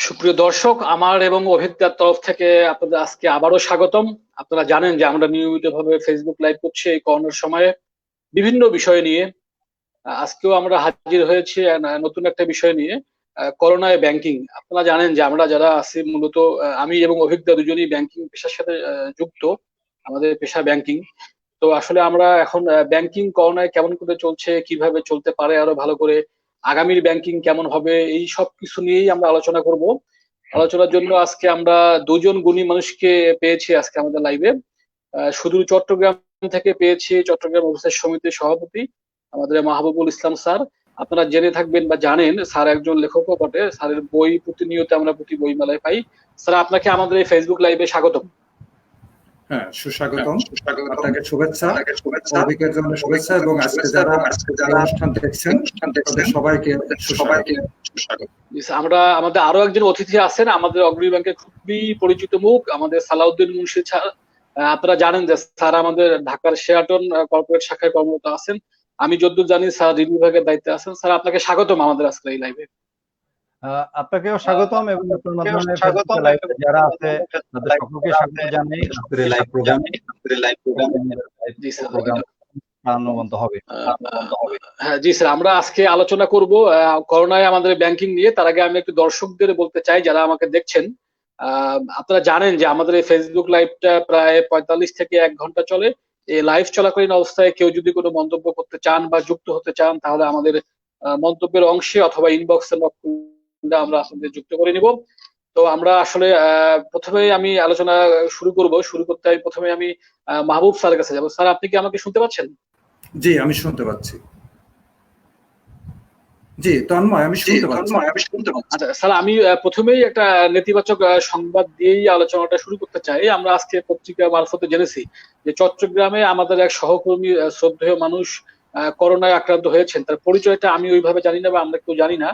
সুপ্রিয় দর্শক, আমার এবং অভিজ্ঞতার তরফ থেকে আপনাদের আজকে আবারও স্বাগতম। আপনারা জানেন যে আমরা নিয়মিতভাবে ফেসবুক লাইভ করছি এই করোনার সময়ে বিভিন্ন বিষয় নিয়ে। আজকেও আমরা হাজির হয়েছি নতুন একটা বিষয় নিয়ে, করোনায় ব্যাংকিং। আপনারা জানেন যে আমরা যারা আছি মূলত আমি এবং অভিজ্ঞতা দুজনই ব্যাংকিং পেশার সাথে যুক্ত। আমাদের পেশা ব্যাংকিং। তো আসলে আমরা এখন ব্যাংকিং করোনায় কেমন করে চলছে, কিভাবে চলতে পারে আরো ভালো করে, আগামীর ব্যাংকিং কেমন হবে, এই সব কিছু নিয়েই আমরা আলোচনা করব। আলোচনার জন্য আজকে আমরা দুজন গুণী মানুষকে পেয়েছি আজকে আমাদের লাইভে। শুধু চট্টগ্রাম থেকে পেয়েছি চট্টগ্রাম অফিসার সমিতির সভাপতি আমাদের মাহবুবুল ইসলাম স্যার। আপনারা জেনে থাকবেন বা জানেন স্যার একজন লেখকও বটে। স্যারের বই প্রতিনিয়ত আমরা প্রতি বই মেলায় পাই। স্যার, আপনাকে আমাদের এই ফেসবুক লাইভে স্বাগতম। হ্যাঁ, সুস্বাগতম। আপনাকে শুভেচ্ছা, অভিজ্ঞের জন্য শুভেচ্ছা, এবং আজকে যারা অনুষ্ঠান দেখছেন তাদের সবাইকে সুস্বাগত। আমরা আমাদের আরো একজন অতিথি আছেন, আমাদের অগ্রণী ব্যাংকের খুবই পরিচিত মুখ, আমাদের সালাউদ্দিন মুন্সি স্যার। আপনারা জানেন যে স্যার আমাদের ঢাকার শেরাটন কর্পোরেট শাখায় কর্মরত আছেন। আমি যতদূর জানি স্যার রিভিউ বিভাগের দায়িত্বে আছেন। স্যার, আপনাকে স্বাগতম আমাদের আজকের এই লাইভে। আপনাকেও স্বাগতম এবং আপনার মাধ্যমে ফেসবুক লাইভে যারা আছে তাদের সকলকে স্বাগত জানাই আজকের এই লাইভ প্রোগ্রামে। জি স্যার, প্রাণবন্ত হবে। হ্যাঁ জি স্যার, আমরা আজকে আলোচনা করব করোনায় আমাদের ব্যাংকিং নিয়ে। তার আগে আমি একটু দর্শকদের বলতে চাই যারা আমাকে দেখছেন, আপনারা জানেন যে আমাদের এই ফেসবুক লাইভটা প্রায় 45 থেকে 1 ঘন্টা চলে। এই লাইভ চলাকালীন অবস্থায় কেউ যদি কোনো মন্তব্য করতে চান বা যুক্ত হতে চান, তাহলে আমাদের মন্তব্যের অংশে অথবা ইনবক্সে আমরা আপনাদের যুক্ত করে নিব। তো আমরা আসলে প্রথমে আমি আলোচনা শুরু করতে প্রথমে আমি মাহবুব স্যারের কাছে যাবো। স্যার, আপনি কি আমাকে শুনতে পাচ্ছেন? জি, আমি শুনতে পাচ্ছি। জি তন্ময়, আমি শুনতে পাচ্ছি। আচ্ছা স্যার, আমি প্রথমেই একটা নেতিবাচক সংবাদ দিয়েই আলোচনাটা শুরু করতে চাই। আমরা আজকে পত্রিকা মারফতে জেনেছি যে চট্টগ্রামে আমাদের এক সহকর্মী শ্রদ্ধেয় মানুষ করোনায় আক্রান্ত হয়েছেন। তার পরিচয়টা আমি ওইভাবে জানি না বা আমরা কেউ জানি না।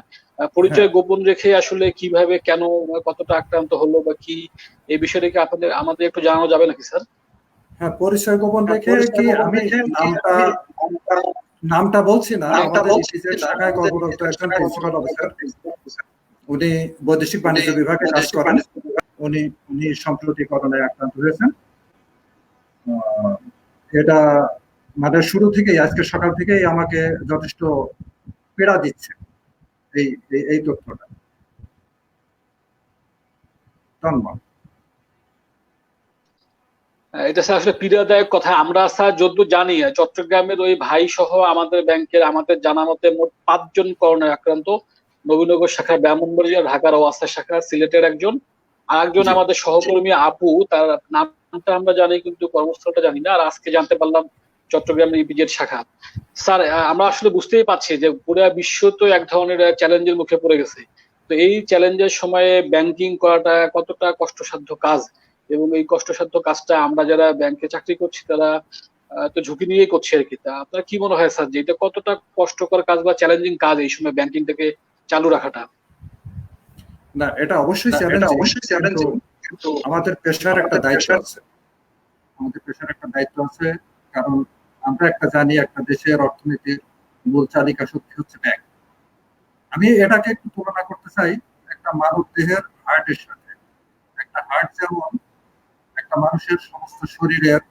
পরিচয় গোপন রেখে আসলে কিভাবে, কেন, কতটা আক্রান্ত হলো বা কি, এই বিষয়টাকে আপনাদের আমাদের একটু জানানো যাবে নাকি স্যার? হ্যাঁ, পরিচয় গোপন রেখে কি আমি নামটা বলছি না। আমাদের ইপিজেড শাখায় কর্মরত একজন প্রিন্সিপাল অফিসার, উনি বৈদেশিক বাণিজ্য বিভাগে কাজ করেন। উনি সম্প্রতি করোনায় আক্রান্ত হয়েছেন। এটা মানে শুরু থেকেই, আজকে সকাল থেকেই আমাকে যথেষ্ট পীড়া দিচ্ছে এই তথ্যটা। ধন্যবাদ। এটা স্যার আসলে পীড়াদায়ক কথা। আমরা স্যার যতদূর জানি চট্টগ্রামের ওই ভাই সহ আমাদের ব্যাংকের আমাদের জানা মতে মোট 5 জন করোনায় আক্রান্ত। নবীনগর শাখা, ব্রাহ্মণবাড়িয়া, ঢাকার ওয়াসা শাখা, সিলেটের একজন, আর একজন আমাদের সহকর্মী আপু, তার নামটা আমরা জানি কিন্তু কর্মস্থলটা জানি না। আর আজকে জানতে পারলাম চট্টগ্রামের ইপিজেড শাখা। স্যার, আমরা আসলে বুঝতেই পারছি যে পুরো বিশ্ব তো এক ধরনের চ্যালেঞ্জের মুখে পড়ে গেছে। তো এই চ্যালেঞ্জের সময়ে ব্যাংকিং করাটা কতটা কষ্টসাধ্য কাজ, এবং এই কষ্টসাধ্য কাজটা আমরা যারা ব্যাংকে চাকরি করছি তারা তো ঝুঁকি নিয়েই করছি আর কি। তা আপনার কি মনে হয় স্যার যে এটা কতটা কষ্টকর কাজ বা চ্যালেঞ্জিং কাজ এই সময় ব্যাংকিংটাকে চালু রাখাটা? না, এটা অবশ্যই চ্যালেঞ্জিং, কিন্তু আমাদের পেশার একটা দায়িত্ব আছে। কারণ আমরা একটা জানি, একটা দেশের অর্থনীতির মূল চালিকা শক্তি হচ্ছে ব্যাংক। আমি এটাকে একটু তুলনা করতে চাই একটা মানব দেহের হার্টের সাথে। একটা হার্ট যেমন একটা মানুষের সমস্ত শরীরের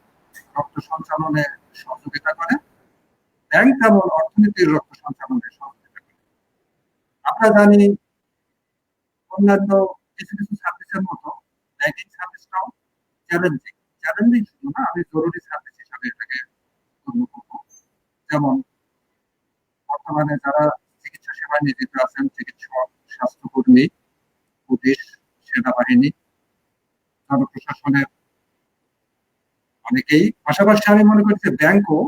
রক্ত সঞ্চালনে সহযোগিতা করে, ব্যাংক তেমন অর্থনীতির রক্ত সঞ্চালনে সহযোগিতা করে। আমরা জানি অন্যান্য কিছু সার্ভিসের মতো ব্যাংকিং সার্ভিসটাও চ্যালেঞ্জিং শুধু না, আমি জরুরি সার্ভিস হিসাবে এটাকে গণ্য করব। যেমন বর্তমানে যারা চিকিৎসা সেবায় নিয়োজিত আছেন, চিকিৎসক, স্বাস্থ্যকর্মী, পুলিশ, সেনাবাহিনী, জনপ্রশাসনের অনেকেই, পাশাপাশি আমি মনে করি যে ব্যাংকও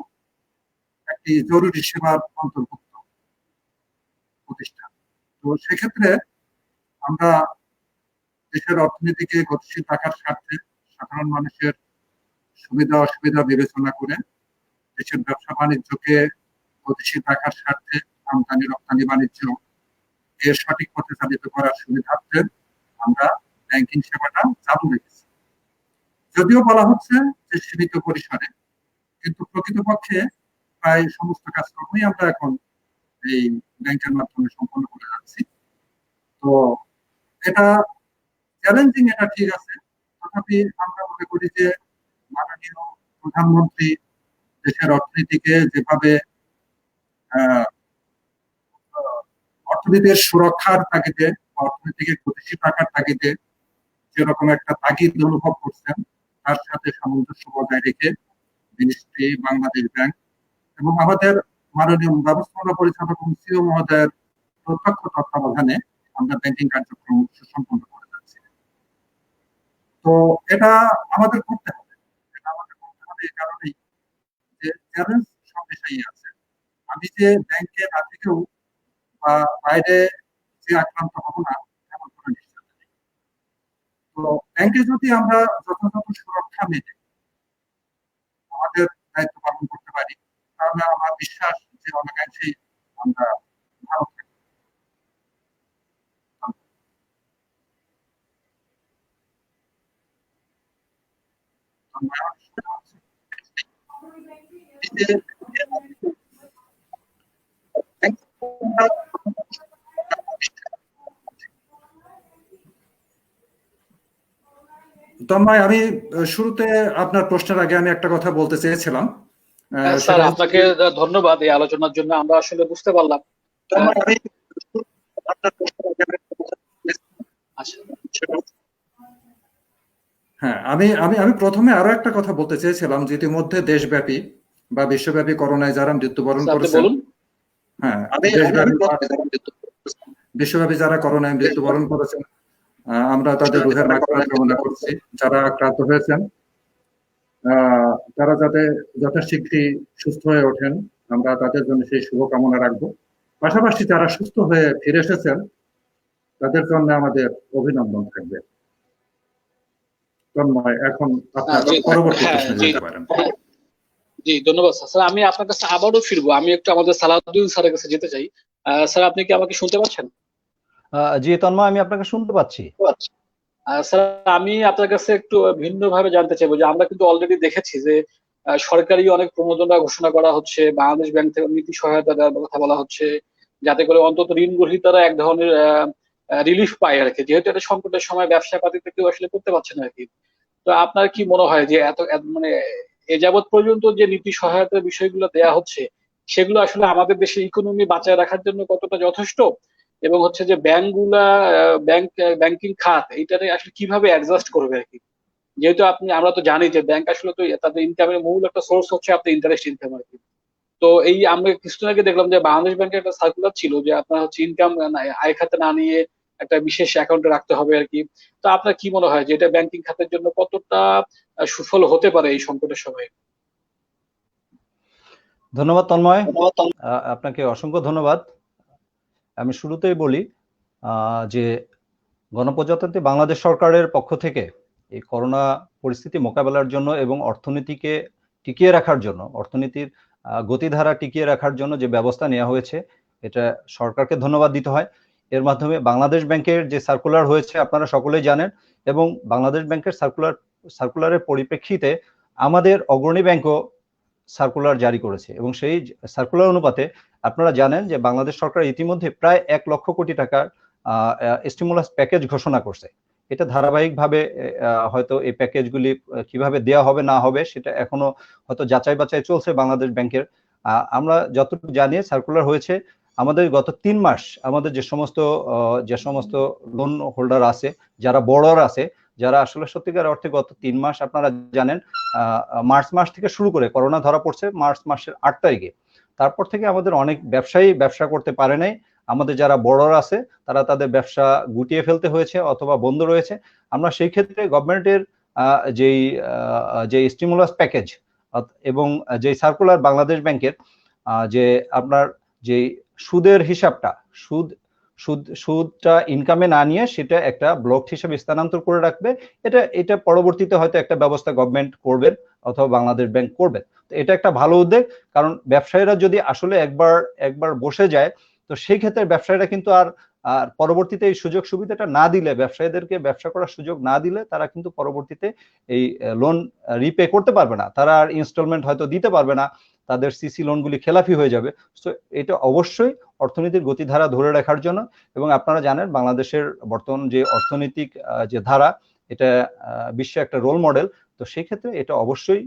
একটি জরুরি সেবার অন্তর্ভুক্ত প্রতিষ্ঠান। তো সেক্ষেত্রে আমরা দেশের অর্থনীতিকে গতিশীল রাখার স্বার্থে, সাধারণ মানুষের সুবিধা অসুবিধা বিবেচনা করে, দেশের ব্যবসা বাণিজ্যকে গতিশীল রাখার স্বার্থে, আমদানি রপ্তানি বাণিজ্য এর সঠিক পথে চালিত করার সুবিধার্থে আমরা ব্যাংকিং সেবাটা চালু রেখেছি। যদিও বলা হচ্ছে যে সীমিত পরিসরে, কিন্তু প্রকৃতপক্ষে প্রায় সমস্ত কাজকর্মই আমরা এখন এই ব্যাংকের মাধ্যমে সম্পন্ন করে যাচ্ছি। তো এটা চ্যালেঞ্জিং, এটা ঠিক আছে, তথাপি আমরা মনে করি যে মাননীয় প্রধানমন্ত্রী দেশের অর্থনীতিকে যেভাবে আহ, অর্থনীতির সুরক্ষার তাগিদে, অর্থনীতিকে গতিশীল রাখার তাগিদে যেরকম একটা তাগিদ অনুভব করছেন, তার সাথে সামঞ্জস্য বজায় রেখে মিনিস্ট্রি, বাংলাদেশ ব্যাংক এবং আমাদের মাননীয় ব্যবস্থাপনা পরিচালক এবং সিও মহোদয়ের প্রত্যক্ষ তত্ত্বাবধানে আমরা ব্যাংকিং কার্যক্রম সুসম্পন্ন করে যাচ্ছি। তো এটা আমাদের করতে হবে, এটা আমাদের করতে হবে এই কারণেই যে চ্যালেঞ্জ সব দেশেই আছে। আমি যে ব্যাংকে না থেকেও বা বাইরে যে আক্রান্ত হব না এমন কোনো নিশ্চয়তা নেই। তো ব্যাংকে যদি আমরা যথাযথ সুরক্ষা মেনে আমাদের দায়িত্ব পালন করতে পারি, তাহলে আমার বিশ্বাস যে অনেকাংশেই আমরা ভালো থাকবো। তন্ময়, আমি শুরুতে আপনার প্রশ্নের আগে আমি একটা কথা বলতে চেয়েছিলাম। স্যার, আপনাকে ধন্যবাদ এই আলোচনার জন্য। আমরা আসলে বুঝতে পারলাম। হ্যাঁ, আমি আমি আমি প্রথমে আরো একটা কথা বলতে চেয়েছিলাম যে ইতিমধ্যে দেশব্যাপী বা বিশ্বব্যাপী করোনায় যারা মৃত্যুবরণ করেছেন, হ্যাঁ, বিশ্বব্যাপী যারা করোনায় মৃত্যুবরণ করেছেন, আমরা তাদের রুহের মাগফিরাত কামনা করছি। যারা আক্রান্ত হয়েছেন তারা যাতে যথাশীঘ্রই সুস্থ হয়ে ওঠেন, আমরা তাদের জন্য সেই শুভকামনা রাখবো। পাশাপাশি যারা সুস্থ হয়ে ফিরে এসেছেন তাদের জন্য আমাদের অভিনন্দন থাকবে। তন্ময়, এখন আপনার পরবর্তী প্রশ্নে যেতে পারেন। জি, ধন্যবাদ স্যার। আমি আপনার কাছে আবারও ফিরবো। আমি একটু আমাদের সালাউদ্দিন স্যারের কাছে যেতে চাই। স্যার, আপনি কি আমাকে শুনতে পাচ্ছেন? জি তন্ময়, আমি আপনাকে শুনতে পাচ্ছি। স্যার, আমি আপনার কাছে একটু ভিন্নভাবে জানতে চাইবো যে আমরা কিন্তু অলরেডি দেখেছি যে সরকারি অনেক প্রণোদনা ঘোষণা করা হচ্ছে, বাংলাদেশ ব্যাংক থেকে নীতি সহায়তা দেওয়ার কথা বলা হচ্ছে, যাতে করে অন্তত ঋণ গ্রহীতারা এক ধরনের রিলিফ পায় আর কি, যেহেতু এটা সংকটের সময় ব্যবসা পাতিতে কেউ আসলে করতে পারছে না আর কি। তো আপনার কি মনে হয় যে মানে এ যাবৎ পর্যন্ত যে নীতি সহায়তার বিষয়গুলো দেয়া হচ্ছে সেগুলো আসলে আমাদের দেশের ইকোনমি বাঁচায় রাখার জন্য কতটা যথেষ্ট, এবং হচ্ছে যে ব্যাংকগুলা ব্যাংকিং খাত এইটারে আসলে কিভাবে অ্যাডজাস্ট করবে আর কি, যেহেতু আমরা তো জানি যে ব্যাংক আসলে তো তাদের ইনকামের মূল একটা সোর্স হচ্ছে আপনার ইন্টারেস্ট ইনকাম আর কি। তো এই আমরা কিছুদিন আগে দেখলাম যে বাংলাদেশ ব্যাংকের একটা সার্কুলার ছিল যে আপনার হচ্ছে ইনকাম আয় খাতে না নিয়ে একটা বিশেষ অ্যাকাউন্টে রাখতে হবে আর কি। তো আপনার কি মনে হয় যে এটা ব্যাংকিং খাতের জন্য কতটা সুফল হতে পারে এই সংকটের সময়? ধন্যবাদ তন্ময়, আপনাকে অসংখ্য ধন্যবাদ। আমি শুরুতেই বলি যে গণপ্রজাতন্ত্রী বাংলাদেশ সরকারের পক্ষ থেকে এই করোনা পরিস্থিতি মোকাবেলার জন্য এবং অর্থনীতিকে টিকিয়ে রাখার জন্য, অর্থনীতির গতিধারা টিকিয়ে রাখার জন্য যে ব্যবস্থা নেওয়া হয়েছে, এটা সরকারকে ধন্যবাদ দিতে হয়। এর মাধ্যমে বাংলাদেশ ব্যাংকের যে সার্কুলার হয়েছে আপনারা সকলেই জানেন, এবং বাংলাদেশ ব্যাংকের সার্কুলারের পরিপ্রেক্ষিতে আমাদের অগ্রণী ব্যাংকও সার্কুলার জারি করেছে, এবং সেই সার্কুলার অনুপাতে আপনারা জানেন যে বাংলাদেশ সরকার ইতিমধ্যে প্রায় 1 লক্ষ কোটি টাকার স্টিমুলাস প্যাকেজ ঘোষণা করছে। এটা ধারাবাহিকভাবে হয়তো এই প্যাকেজগুলি কিভাবে দেওয়া হবে না হবে সেটা এখনো হয়তো যাচাই বাছাই চলছে বাংলাদেশ ব্যাংকের। আমরা যতটুকু জানি সার্কুলার হয়েছে আমাদের গত 3 মাস আমাদের যে সমস্ত লোন হোল্ডার আছে, যারা বড়র আছে, যারা আসলে সত্যিকার অর্থে গত 3 মাস আপনারা জানেন মার্চ মাস থেকে শুরু করে করোনা ধরা পড়ছে মার্চ মাসের 8 তারিখে, তারপর থেকে আমাদের অনেক ব্যবসায়ী ব্যবসা করতে পারে নাই। আমাদের যারা বড়রা আছে তারা তাদের ব্যবসা গুটিয়ে ফেলতে হয়েছে অথবা বন্ধ রয়েছে। আমরা সেই ক্ষেত্রে গভর্নমেন্টের যে স্টিমুলাস প্যাকেজ এবং যে সার্কুলার বাংলাদেশ ব্যাংকের যে আপনার যে সুদের হিসাবটা, সুদটা ইনকামে না নিয়ে সেটা একটা ব্লক হিসেবে স্থানান্তর করে রাখবে, এটা পরবর্তীতে হয়তো একটা ব্যবস্থা গভর্নমেন্ট করবেন অথবা বাংলাদেশ ব্যাংক করবেন। তো এটা একটা ভালো উদ্যোগ, কারণ ব্যবসায়ীরা যদি আসলে একবার বসে যায় তো সেই ক্ষেত্রে ব্যবসায়ীরা কিন্তু আর আর পরবর্তীতে এই সুযোগ সুবিধাটা না দিলে, ব্যবসায়ীদেরকে ব্যবসা করার সুযোগ না দিলে তারা কিন্তু পরবর্তীতে এই লোন রিপে করতে পারবে না, তারা আর ইনস্টলমেন্ট হয়তো দিতে পারবে না, তাদের সিসি লোনগুলি খেলাফি হয়ে যাবে। তো এটা অবশ্যই অর্থনীতির গতিধারা ধরে রাখার জন্য, এবং আপনারা জানেন বাংলাদেশের বর্তমান যে অর্থনৈতিক যে ধারা, এটা বিশ্বে একটা রোল মডেল। তো সেই ক্ষেত্রে এটা অবশ্যই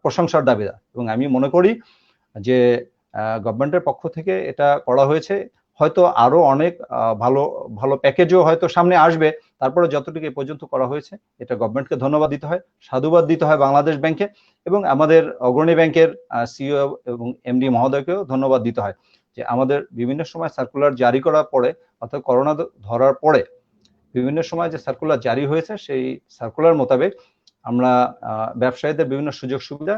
প্রশংসার দাবিদার, এবং আমি মনে করি যে গভর্নমেন্টের পক্ষ থেকে এটা করা হয়েছে। হয়তো আরো অনেক ভালো ভালো প্যাকেজও হয়তো সামনে আসবে, তারপরে যতটুকু এ পর্যন্ত করা হয়েছে এটা গভর্নমেন্টকে ধন্যবাদ দিতে হয়, সাধুবাদ দিতে হয় বাংলাদেশ ব্যাংকে, এবং আমাদের অগ্রণী ব্যাংকের সিইও এবং এমডি মহোদয়কেও ধন্যবাদ দিতে হয় যে আমাদের বিভিন্ন সময় সার্কুলার জারি করার পরে, অর্থাৎ করোনা ধরার পরে বিভিন্ন সময় যে সার্কুলার জারি হয়েছে, সেই সার্কুলার মোতাবেক আমরা ব্যবসায়ীদের বিভিন্ন সুযোগ সুবিধা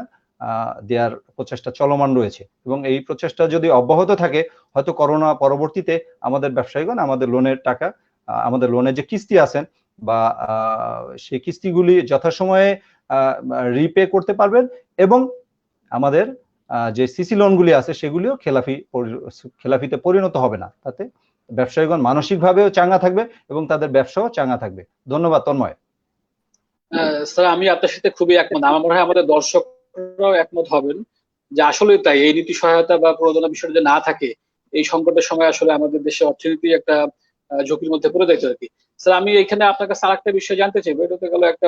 দেওয়ার প্রচেষ্টা চলমান রয়েছে, এবং এই প্রচেষ্টা যদি অব্যাহত থাকে, হয়তো করোনা পরবর্তীতে আমাদের ব্যবসায়ীগণ আমাদের লোনের টাকা, আমাদের লোনের যে কিস্তি আছেন বা সেই কিস্তিগুলি যথাসময়ে রিপে করতে পারবেন, এবং আমাদের যে সিসি লোনগুলি আছে সেগুলিও খেলাফিতে পরিণত হবে না। তাতে ব্যবসায়ীগণ মানসিকভাবেও চাঙ্গা থাকবে এবং তাদের ব্যবসাও চাঙ্গা থাকবে। ধন্যবাদ তন্ময়। স্যার, আমি আপনার সাথে খুবই একমত। আমার মনে হয় আমাদের দর্শকরাও একমত হবেন যে আসলে তাই, এই নীতি সহায়তা বা প্রণোদনা বিষয় যদি না থাকে, এই সংকটের সময় আসলে আমাদের দেশে অর্থনীতি একটা ঝুঁকির মধ্যে পড়ে যেত আর কি। স্যার, আমি এখানে আপনার কাছে আরেকটা বিষয় জানতে চাইবো, এটা তো গেল একটা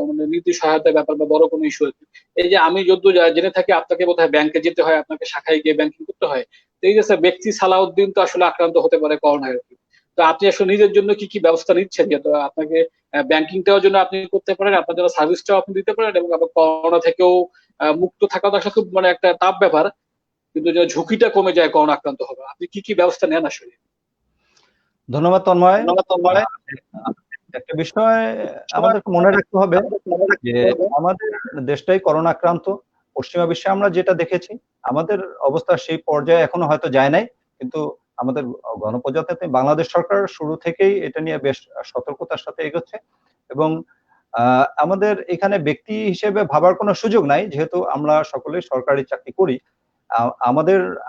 মানে নীতি সহায়তার ব্যাপার বা বড় কোনো ইস্যু আর কি। এই যে আমি যদ্দূর জেনে থাকি, আপনাকে বোধহয় ব্যাংকে যেতে হয়, আপনাকে শাখায় গিয়ে ব্যাংকিং করতে হয়। তো এই যে স্যার, ব্যক্তি সালাউদ্দিন তো আসলে আক্রান্ত হতে পারে করোনায় আর কি। তো আপনি আসলে নিজের জন্য কি কি ব্যবস্থা নিচ্ছেন, যাতে আপনাকে ব্যাংকিংটাও জন্য আপনি করতে পারেন, আপনার জন্য সার্ভিসটাও আপনি দিতে পারেন, এবং আবার করোনা থেকেও মুক্ত থাকা তো আসলে খুব মানে একটা টাফ ব্যাপার, কিন্তু যে ঝুঁকিটা কমে যায় করোনা আক্রান্ত হবে, আপনি কি কি ব্যবস্থা নেন আসলে? ধন্যবাদ তন্ময়। একটা বিষয় আমাদের মনে রাখতে হবে যে আমাদের দেশটাই করোনা আক্রান্ত। পশ্চিমা বিশ্বে আমরা যেটা দেখেছি, আমাদের অবস্থা সেই পর্যায়ে এখনো হয়তো যায় নাই, কিন্তু আমাদের গণপ্রজাতন্ত্রী বাংলাদেশ সরকার শুরু থেকেই এটা নিয়ে বেশ সতর্কতার সাথে এগোচ্ছে, এবং আমাদের এখানে ব্যক্তি হিসেবে ভাবার কোনো সুযোগ নাই, যেহেতু আমরা সকলেই সরকারি চাকরি করি।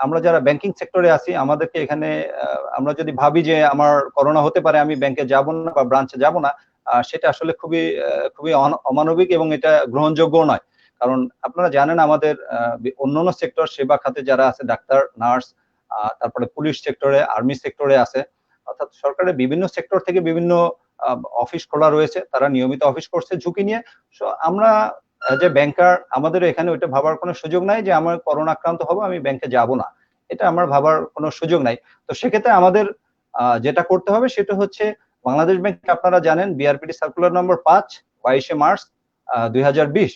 আমরা যারা ব্যাংকিং সেক্টরে আছি, আমাদেরকে এখানে আমরা যদি ভাবি যে আমার করোনা হতে পারে, আমি ব্যাংকে যাব না বা ব্রাঞ্চে যাব না, সেটা আসলে খুবই খুবই অমানবিক, এবং এটা গ্রহণযোগ্য নয়। কারণ আপনারা জানেন আমাদের অন্যান্য সেক্টর, সেবা খাতে যারা আছে, ডাক্তার, নার্স, তারপরে পুলিশ সেক্টরে, আর্মি সেক্টরে আছে, অর্থাৎ সরকারের বিভিন্ন সেক্টর থেকে বিভিন্ন অফিস খোলা রয়েছে, তারা নিয়মিত অফিস করছে ঝুঁকি নিয়ে। সো আমরা যে ব্যাংকার, আমাদের এখানে ওইটা ভাবার কোনো সুযোগ নাই যে আমার করোনা আক্রান্ত হবো, আমি ব্যাংকে যাব না, এটা আমার ভাবার কোনো সুযোগ নাই। তো সেক্ষেত্রে আমাদের যেটা করতে হবে সেটা হচ্ছে, বাংলাদেশ ব্যাংক আপনারা জানেন বিআরপিটি সার্কুলার নম্বর 5 22শে মার্চ 2020,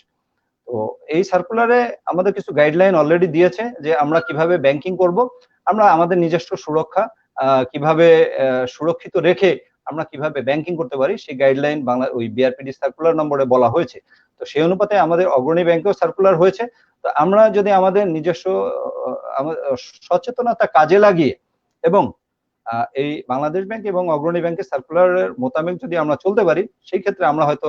তো এই সার্কুলারে আমাদের কিছু গাইডলাইন অলরেডি দিয়েছে যে আমরা কিভাবে ব্যাংকিং করব, আমরা আমাদের নিজস্ব সুরক্ষা কিভাবে সুরক্ষিত রেখে আমরা কিভাবে ব্যাংকিং করতে পারি, সেই গাইডলাইন ওই বিআরপিডি সার্কুলার নম্বরে বলা হয়েছে। তো সেই অনুপাতে আমাদের অগ্রণী ব্যাংকেও সার্কুলার হয়েছে। তো আমরা যদি আমাদের নিজস্ব সচেতনতা কাজে লাগিয়ে, এবং এই বাংলাদেশ ব্যাংক এবং অগ্রণী ব্যাংকের সার্কুলারের মোতাবেক যদি আমরা চলতে পারি, সেই ক্ষেত্রে আমরা হয়তো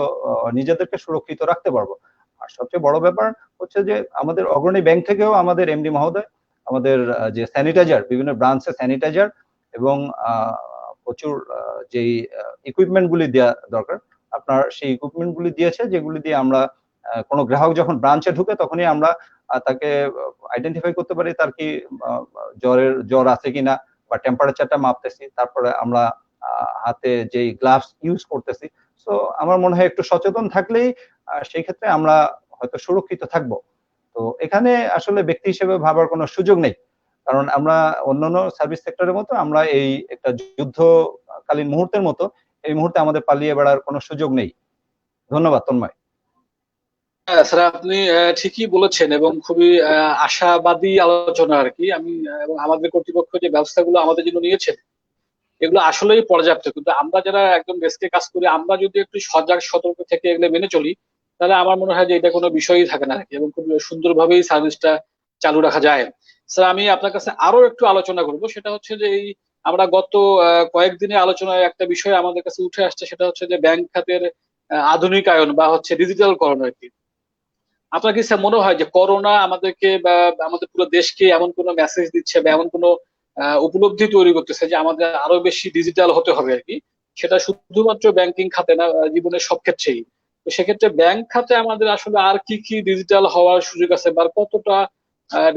নিজেদেরকে সুরক্ষিত রাখতে পারবো। আর সবচেয়ে বড় ব্যাপার হচ্ছে যে আমাদের অগ্রণী ব্যাংক থেকেও আমাদের এমডি মহোদয় আমাদের যে স্যানিটাইজার, বিভিন্ন ব্রাঞ্চে স্যানিটাইজার এবং প্রচুর যেই ইকুইপমেন্ট গুলি দেওয়া দরকার, আপনার সেই ইকুইপমেন্ট গুলি দিয়েছে, যেগুলি দিয়ে আমরা কোনো গ্রাহক যখন ব্রাঞ্চে ঢুকে তখনই আমরা তাকে আইডেন্টিফাই করতে পারি তার কি জ্বর আছে কিনা, বা টেম্পারেচারটা মাপতেছি, তারপরে আমরা হাতে যেই গ্লাভস ইউজ করতেছি। সো আমার মনে হয় একটু সচেতন থাকলেই সেই ক্ষেত্রে আমরা হয়তো সুরক্ষিত থাকব। তো এখানে আসলে ব্যক্তি হিসেবে ভাবার কোনো সুযোগ নেই, কারণ আমরা অন্যান্য সার্ভিস সেক্টরের মতো আমরা এই একটা যুদ্ধকালীন মুহূর্তের মতো এই মুহূর্তে আমাদের পালিয়ে বেড়ার কোনো সুযোগ নেই। ধন্যবাদ তন্ময়। স্যার, আপনি ঠিকই বলেছেন, এবং খুবই আশাবাদী আলোচনা আর কি। আমি এবং আমাদের কর্তৃপক্ষ যে ব্যবস্থাগুলো আমাদের জন্য নিয়েছেন, এগুলো আসলেই পর্যাপ্ত, কিন্তু আমরা যারা একদম ডেস্কে কাজ করি, আমরা যদি একটু সজাগ সতর্ক থেকে এগুলো মেনে চলি, তাহলে আমার মনে হয় যে এটা কোনো বিষয়ই থাকে না আর কি, এবং খুব সুন্দরভাবেই সার্ভিসটা চালু রাখা যায়। স্যার, আমি আপনার কাছে আরো একটু আলোচনা করবো, সেটা হচ্ছে যে এই আমরা গত কয়েকদিনের আলোচনায় একটা বিষয় আমাদের কাছে উঠে আসছে, সেটা হচ্ছে যে ব্যাংক খাতের আধুনিকায়ন বা হচ্ছে ডিজিটালকরণ আর কি। আপনার কি স্যার মনে হয় যে করোনা আমাদেরকে বা আমাদের পুরো দেশকে এমন কোনো মেসেজ দিচ্ছে বা এমন কোনো উপলব্ধি তৈরি করতেছে যে আমাদের আরো বেশি ডিজিটাল হতে হবে আর কি। সেটা শুধুমাত্র ব্যাংকিং খাতে না, জীবনের সব ক্ষেত্রেই। তো সেক্ষেত্রে ব্যাংক খাতে আমাদের আসলে আর কি কি ডিজিটাল হওয়ার সুযোগ আছে, বা কতটা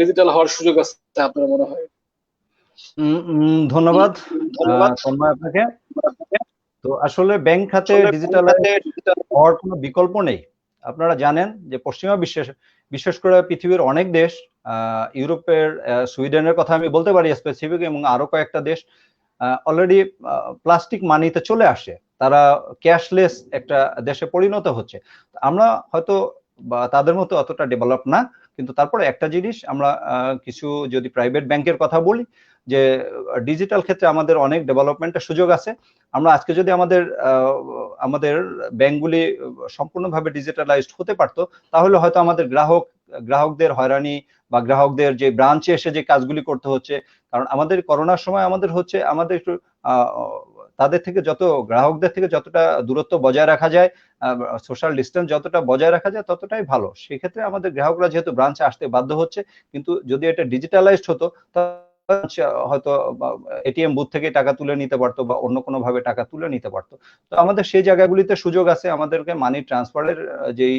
ডিজিটাল হওয়ার সুযোগ আছে আপনার মনে হয়? ধন্যবাদ ধন্যবাদ। তন্ময় আপনাকে। তো আসলে ব্যাংক খাতে ডিজিটালাইজ হওয়ার কোনো বিকল্প নেই। আপনারা জানেন যে পশ্চিমা বিশেষ করে পৃথিবীর অনেক দেশ, ইউরোপের সুইডেনের কথা আমি বলতে পারি স্পেসিফিক, এবং আরো কয়েকটা দেশ অলরেডি প্লাস্টিক মানিতে চলে আসে। তারা ক্যাশলেস একটা দেশে পরিণত হচ্ছে। আমরা হয়তো বা তাদের মতো অতটা ডেভেলপ না, কিন্তু তারপরে একটা জিনিস আমরা কিছু যদি প্রাইভেট ব্যাংকের কথা বলি, যে ডিজিটাল ক্ষেত্রে আমাদের অনেক ডেভেলপমেন্টের সুযোগ আছে। আমরা আজকে যদি আমাদের ব্যাংকগুলি সম্পূর্ণভাবে ডিজিটালাইজড হতে পারতো, তাহলে হয়তো আমাদের গ্রাহকদের হয়রানি বা গ্রাহকদের যে ব্রাঞ্চে এসে যে কাজগুলি করতে হচ্ছে, কারণ আমাদের করোনার সময় আমাদের একটু তাদের থেকে গ্রাহকদের থেকে যতটা দূরত্ব বজায় রাখা যায়, সোশ্যাল ডিস্টেন্স যতটা বজায় রাখা যায় ততটাই ভালো। সেক্ষেত্রে আমাদের গ্রাহকরা যেহেতু ব্রাঞ্চে আসতে বাধ্য হচ্ছে, কিন্তু যদি এটা ডিজিটালাইজড হতো হয়তো এটিএম বুথ থেকে টাকা তুলে নিতে পারতো বা অন্য কোনো ভাবে টাকা তুলে নিতে পারতো। তো আমাদের সেই জায়গাগুলিতে সুযোগ আছে, আমাদেরকে মানি ট্রান্সফারের যেই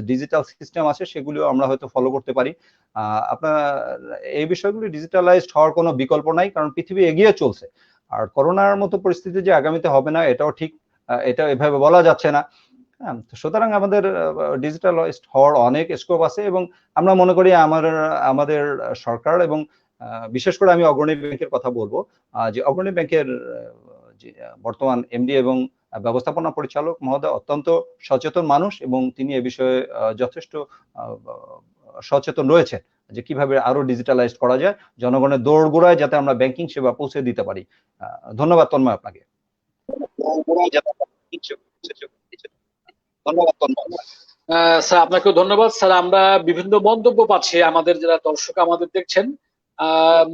ডিজিটাল সিস্টেম আছে সেগুলিও আমরা হয়তো ফলো করতে পারি। আপনার এই বিষয়গুলি ডিজিটালাইজড হওয়ার কোনো বিকল্প নাই, কারণ পৃথিবী এগিয়ে চলছে। আর করোনার মতো পরিস্থিতি যে আগামীতে হবে না এটাও ঠিক, এটা এভাবে বলা যাচ্ছে না। হ্যাঁ, সুতরাং আমাদের ডিজিটালাইজড হওয়ার অনেক স্কোপ আছে, এবং আমরা মনে করি আমাদের সরকার এবং বিশেষ করে আমি অগ্রণী ব্যাংকের কথা বলবো, যে অগ্রণী ব্যাংকের বর্তমান এমডি এবং ব্যবস্থাপনা পরিচালক মহোদয় অত্যন্ত সচেতন মানুষ, এবং তিনি এ বিষয়ে যথেষ্ট সচেতন রয়েছেন যে কিভাবে আরো ডিজিটালাইজড করা যায়, জনগণের দোরগোড়ায় যাতে আমরা ব্যাংকিং সেবা পৌঁছে দিতে পারি। ধন্যবাদ তন্ময় আপনাকে। স্যার আপনাকেও ধন্যবাদ। স্যার আমরা বিভিন্ন মন্তব্য পাচ্ছি, আমাদের যারা দর্শক আমাদের দেখছেন,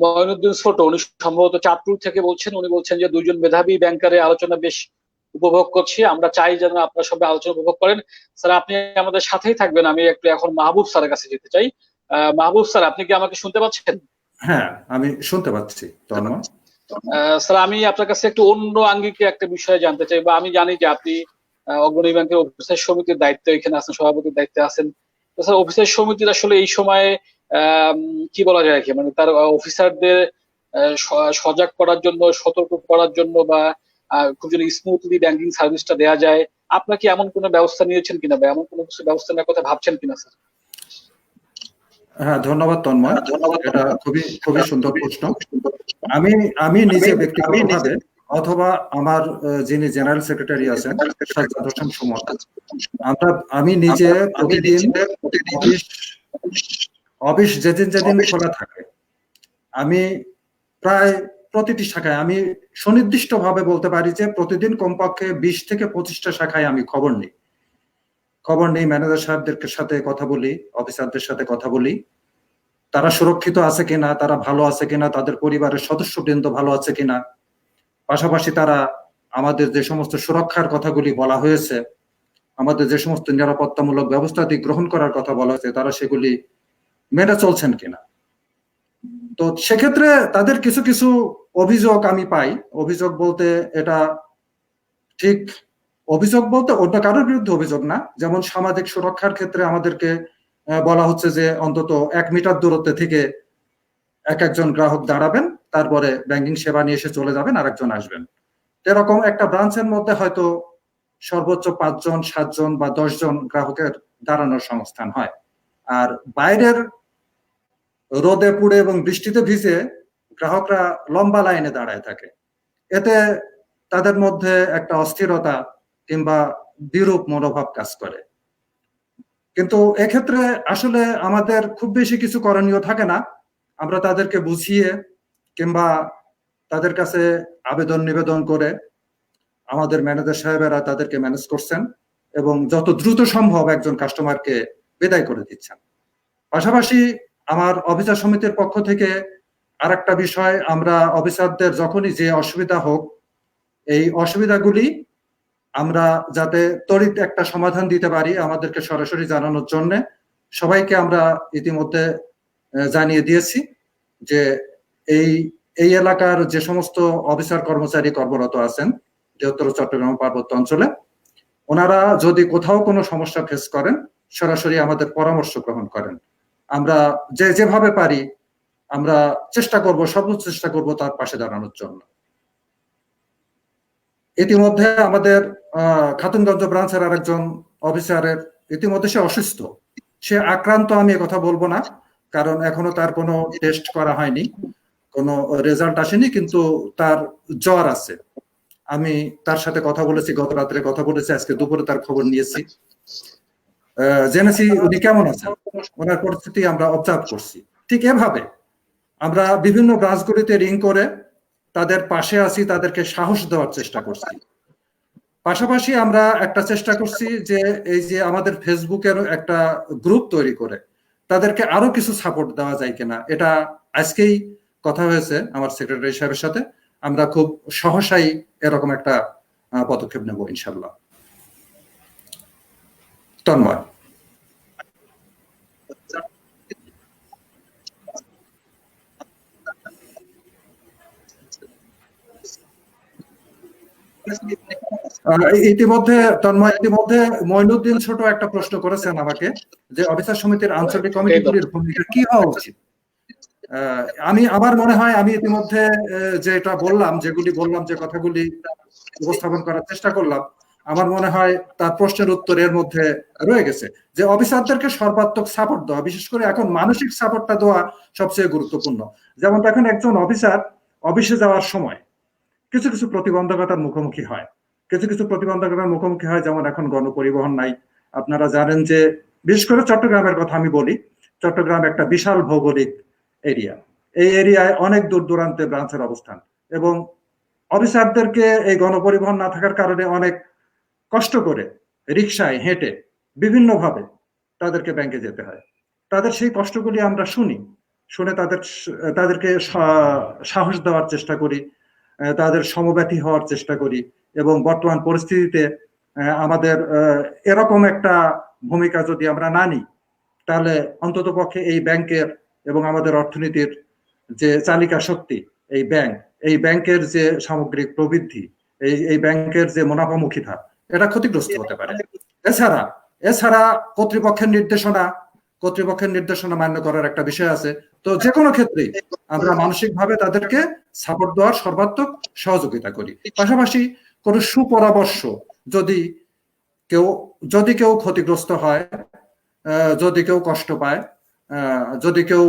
মঈনুদ্দিন ছোট, উনি সম্ভবত চাঁদপুর থেকে বলছেন। উনি বলছেন যে দুইজন মেধাবী ব্যাংকারের আলোচনা বেশ উপভোগ করছি, আমরা চাই যেন আপনার সঙ্গে আলোচনা উপভোগ করেন। স্যার আপনি আমাদের সাথেই থাকবেন। আমি একটু এখন মাহবুব স্যারের কাছে যেতে চাই। মাহবুব স্যার, আপনি কি আমাকে শুনতে পাচ্ছেন? হ্যাঁ, আমি শুনতে পাচ্ছি তন্ময়। স্যার আমি আপনার কাছে একটু অন্য আঙ্গিকে একটা বিষয় জানতে চাই, বা আমি জানি যে আপনি অগ্রণী ব্যাংকের অফিসার সমিতির দায়িত্বে এখানে আছেন, সভাপতির দায়িত্বে আছেন। তো স্যার অফিসার সমিতির আসলে এই সময়ে কি বলা যায় কি, মানে তার অফিসারদের সজাগ করার জন্য, সতর্ক করার জন্য, বা খুব যেন স্মুথলি ব্যাংকিং সার্ভিসটা দেওয়া যায়, আপনার কি এমন কোনো ব্যবস্থা নিয়েছেন কিনা, বা এমন কোনো কিছু ব্যবস্থা নেওয়ার কথা ভাবছেন কিনা স্যার? হ্যাঁ, ধন্যবাদ তন্ময়। এটা খুবই খুবই সুন্দর প্রশ্ন। আমি নিজে ব্যক্তিগতভাবে অথবা আমার যিনি জেনারেল সেক্রেটারি আছেন সাজ্জাদ হোসেন সুমন, আমি নিজে প্রতিদিন অফিস যেদিন খোলা থাকে, আমি প্রায় প্রতিটি শাখায়, আমি সুনির্দিষ্ট ভাবে বলতে পারি যে প্রতিদিন কমপক্ষে 20 থেকে 25টা শাখায় আমি খবর নেই, ম্যানেজার সাহেবদের সাথে কথা বলি, অফিসারদের সাথে কথা বলি, তারা সুরক্ষিত আছে কিনা, তারা ভালো আছে কিনা, তাদের পরিবারের সদস্যবৃন্দ ভালো আছে কিনা। পাশাপাশি তারা আমাদের যে সমস্ত সুরক্ষার কথাগুলি বলা হয়েছে, আমাদের যে সমস্ত নিরাপত্তামূলক ব্যবস্থাটি গ্রহণ করার কথা বলা হয়েছে, তারা সেগুলি মেনে চলছেন কিনা। তো সেক্ষেত্রে তাদের কিছু কিছু অভিযোগ আমি পাই। অভিযোগ বলতে এটা ঠিক অভিযোগ বলতে অন্য কারোর বিরুদ্ধে অভিযোগ না, যেমন সামাজিক সুরক্ষার ক্ষেত্রে আমাদেরকে বলা হচ্ছে যে অন্তত 1 মিটার দূরত্বে থেকে একজন গ্রাহক দাঁড়াবেন, তারপরে ব্যাংকিং সেবা নিয়ে এসে চলে যাবেন, আরেকজন আসবেন। এরকম একটা ব্রাঞ্চের মধ্যে হয়তো সর্বোচ্চ 5 জন, 7 জন বা 10 জন গ্রাহকের দাঁড়ানোর সংস্থান হয়। আর বাইরের রোদে পুড়ে এবং বৃষ্টিতে ভিজে গ্রাহকরা লম্বা লাইনে দাঁড়ায় থাকে। এতে তাদের মধ্যে একটা অস্থিরতা কিংবা বিরূপ মনোভাব কাজ করে। কিন্তু এক্ষেত্রে আসলে আমাদের খুব বেশি কিছু করণীয় থাকে না। আমরা তাদেরকে বুঝিয়ে কিংবা তাদের কাছে আবেদন নিবেদন করে আমাদের ম্যানেজার সাহেবেরা তাদেরকে ম্যানেজ করছেন এবং যত দ্রুত সম্ভব একজন কাস্টমারকে বিদায় করে দিচ্ছেন। পাশাপাশি আমার অফিসার সমিতির পক্ষ থেকে আরেকটা বিষয়, আমরা অফিসারদের যখনই যে অসুবিধা হোক, এই অসুবিধাগুলি আমরা যাতে ত্বরিত একটা সমাধান দিতে পারি, আমাদেরকে সরাসরি জানানোর জন্য সবাইকে আমরা ইতিমধ্যে জানিয়ে দিয়েছি যে এই এই এলাকার যে সমস্ত অফিসার কর্মচারী কর্মরত আছেন বৃহত্তর চট্টগ্রাম পার্বত্য অঞ্চলে, ওনারা যদি কোথাও কোনো সমস্যা ফেস করেন সরাসরি আমাদের পরামর্শ গ্রহণ করেন। আমরা যেভাবে পারি আমরা সর্বোচ্চ চেষ্টা করব তার পাশে দাঁড়ানোর জন্য। ইতিমধ্যে আমাদের খাতুনগঞ্জ ব্রাঞ্চের আরেকজন অফিসারের ইতিমধ্যে সে অসুস্থ, সে আক্রান্ত আমি কথা বলবো না, কারণ এখনো তার কোনো টেস্ট করা হয়নি, কোনো রেজাল্ট আসেনি, কিন্তু তার জ্বর আছে। আমি তার সাথে কথা বলেছি, গত রাত্রে কথা বলেছি, আজকে দুপুরে তার খবর নিয়েছি, জেনেছি উনি কেমন আছেন, ওনার পরিস্থিতি আমরা অবজার্ভ করছি। ঠিক এভাবে আমরা বিভিন্ন ব্রাঞ্চগুলিতে রিং করে তাদের পাশে আছি, তাদেরকে সাহস দেওয়ার চেষ্টা করছি। পাশাপাশি আমরা একটা চেষ্টা করছি যে এই যে আমাদের ফেসবুকের একটা গ্রুপ তৈরি করে তাদেরকে আরো কিছু সাপোর্ট দেওয়া যায় কিনা, এটা আজকেই কথা হয়েছে আমার সেক্রেটারি সাহেবের সাথে। আমরা খুব সহসাই এরকম একটা পদক্ষেপ নেব ইনশাল্লাহ। তন্ময়, ইতিমধ্যে মঈনুদ্দিন ছোট একটা প্রশ্ন করেছেন আমাকে যে অফিসার সমিতির আঞ্চলিক কমিটিগুলির ভূমিকা কি হওয়া উচিত। আমি আমার মনে হয় আমি ইতিমধ্যে যেটা বললাম, যে কথাগুলি উপস্থাপন করার চেষ্টা করলাম, আমার মনে হয় তার প্রশ্নের উত্তর এর মধ্যে রয়ে গেছে, যে অফিসারদেরকে সর্বাত্মক সাপোর্ট দেওয়া, বিশেষ করে এখন মানসিক সাপোর্টটা দেওয়া সবচেয়ে গুরুত্বপূর্ণ। যেমন দেখেন একজন অফিসার অফিসে যাওয়ার সময় কিছু কিছু প্রতিবন্ধকতার মুখোমুখি হয়, যেমন এখন গণপরিবহন নাই। আপনারা জানেন যে বিশেষ করে চট্টগ্রামের কথা আমি বলি, চট্টগ্রাম একটা বিশাল ভৌগোলিক এরিয়া, এই এরিয়ায় অনেক দূর দূরান্তে ব্রাঞ্চের অবস্থান, এবং অফিসারদেরকে এই গণপরিবহন না থাকার কারণে অনেক কষ্ট করে রিক্সায় হেঁটে বিভিন্নভাবে তাদেরকে ব্যাংকে যেতে হয়। তাদের সেই কষ্টগুলি আমরা শুনে তাদেরকে সাহস দেওয়ার চেষ্টা করি, তাদের সমব্যথী হওয়ার চেষ্টা করি, এবং বর্তমান পরিস্থিতিতে আমাদের এরকম একটা ভূমিকা যদি আমরা না নিই, তাহলে অন্তত পক্ষে এই ব্যাংকের এবং আমাদের অর্থনীতির যে চালিকা শক্তি এই ব্যাংকের যে সামগ্রিক প্রবৃদ্ধি, এই ব্যাংকের যে মুনাফামুখিতা, এটা ক্ষতিগ্রস্ত হতে পারে। এছাড়া কর্তৃপক্ষের নির্দেশনা মান্য করার একটা বিষয় আছে। তো যে কোনো ক্ষেত্রে আমরা মানসিকভাবে তাদেরকে সাপোর্ট দেওয়ার সর্বাত্মক সহযোগিতা করি। পাশাপাশি কোনো সুপরামর্শ, যদি কেউ ক্ষতিগ্রস্ত হয়, যদি কেউ কষ্ট পায়, যদি কেউ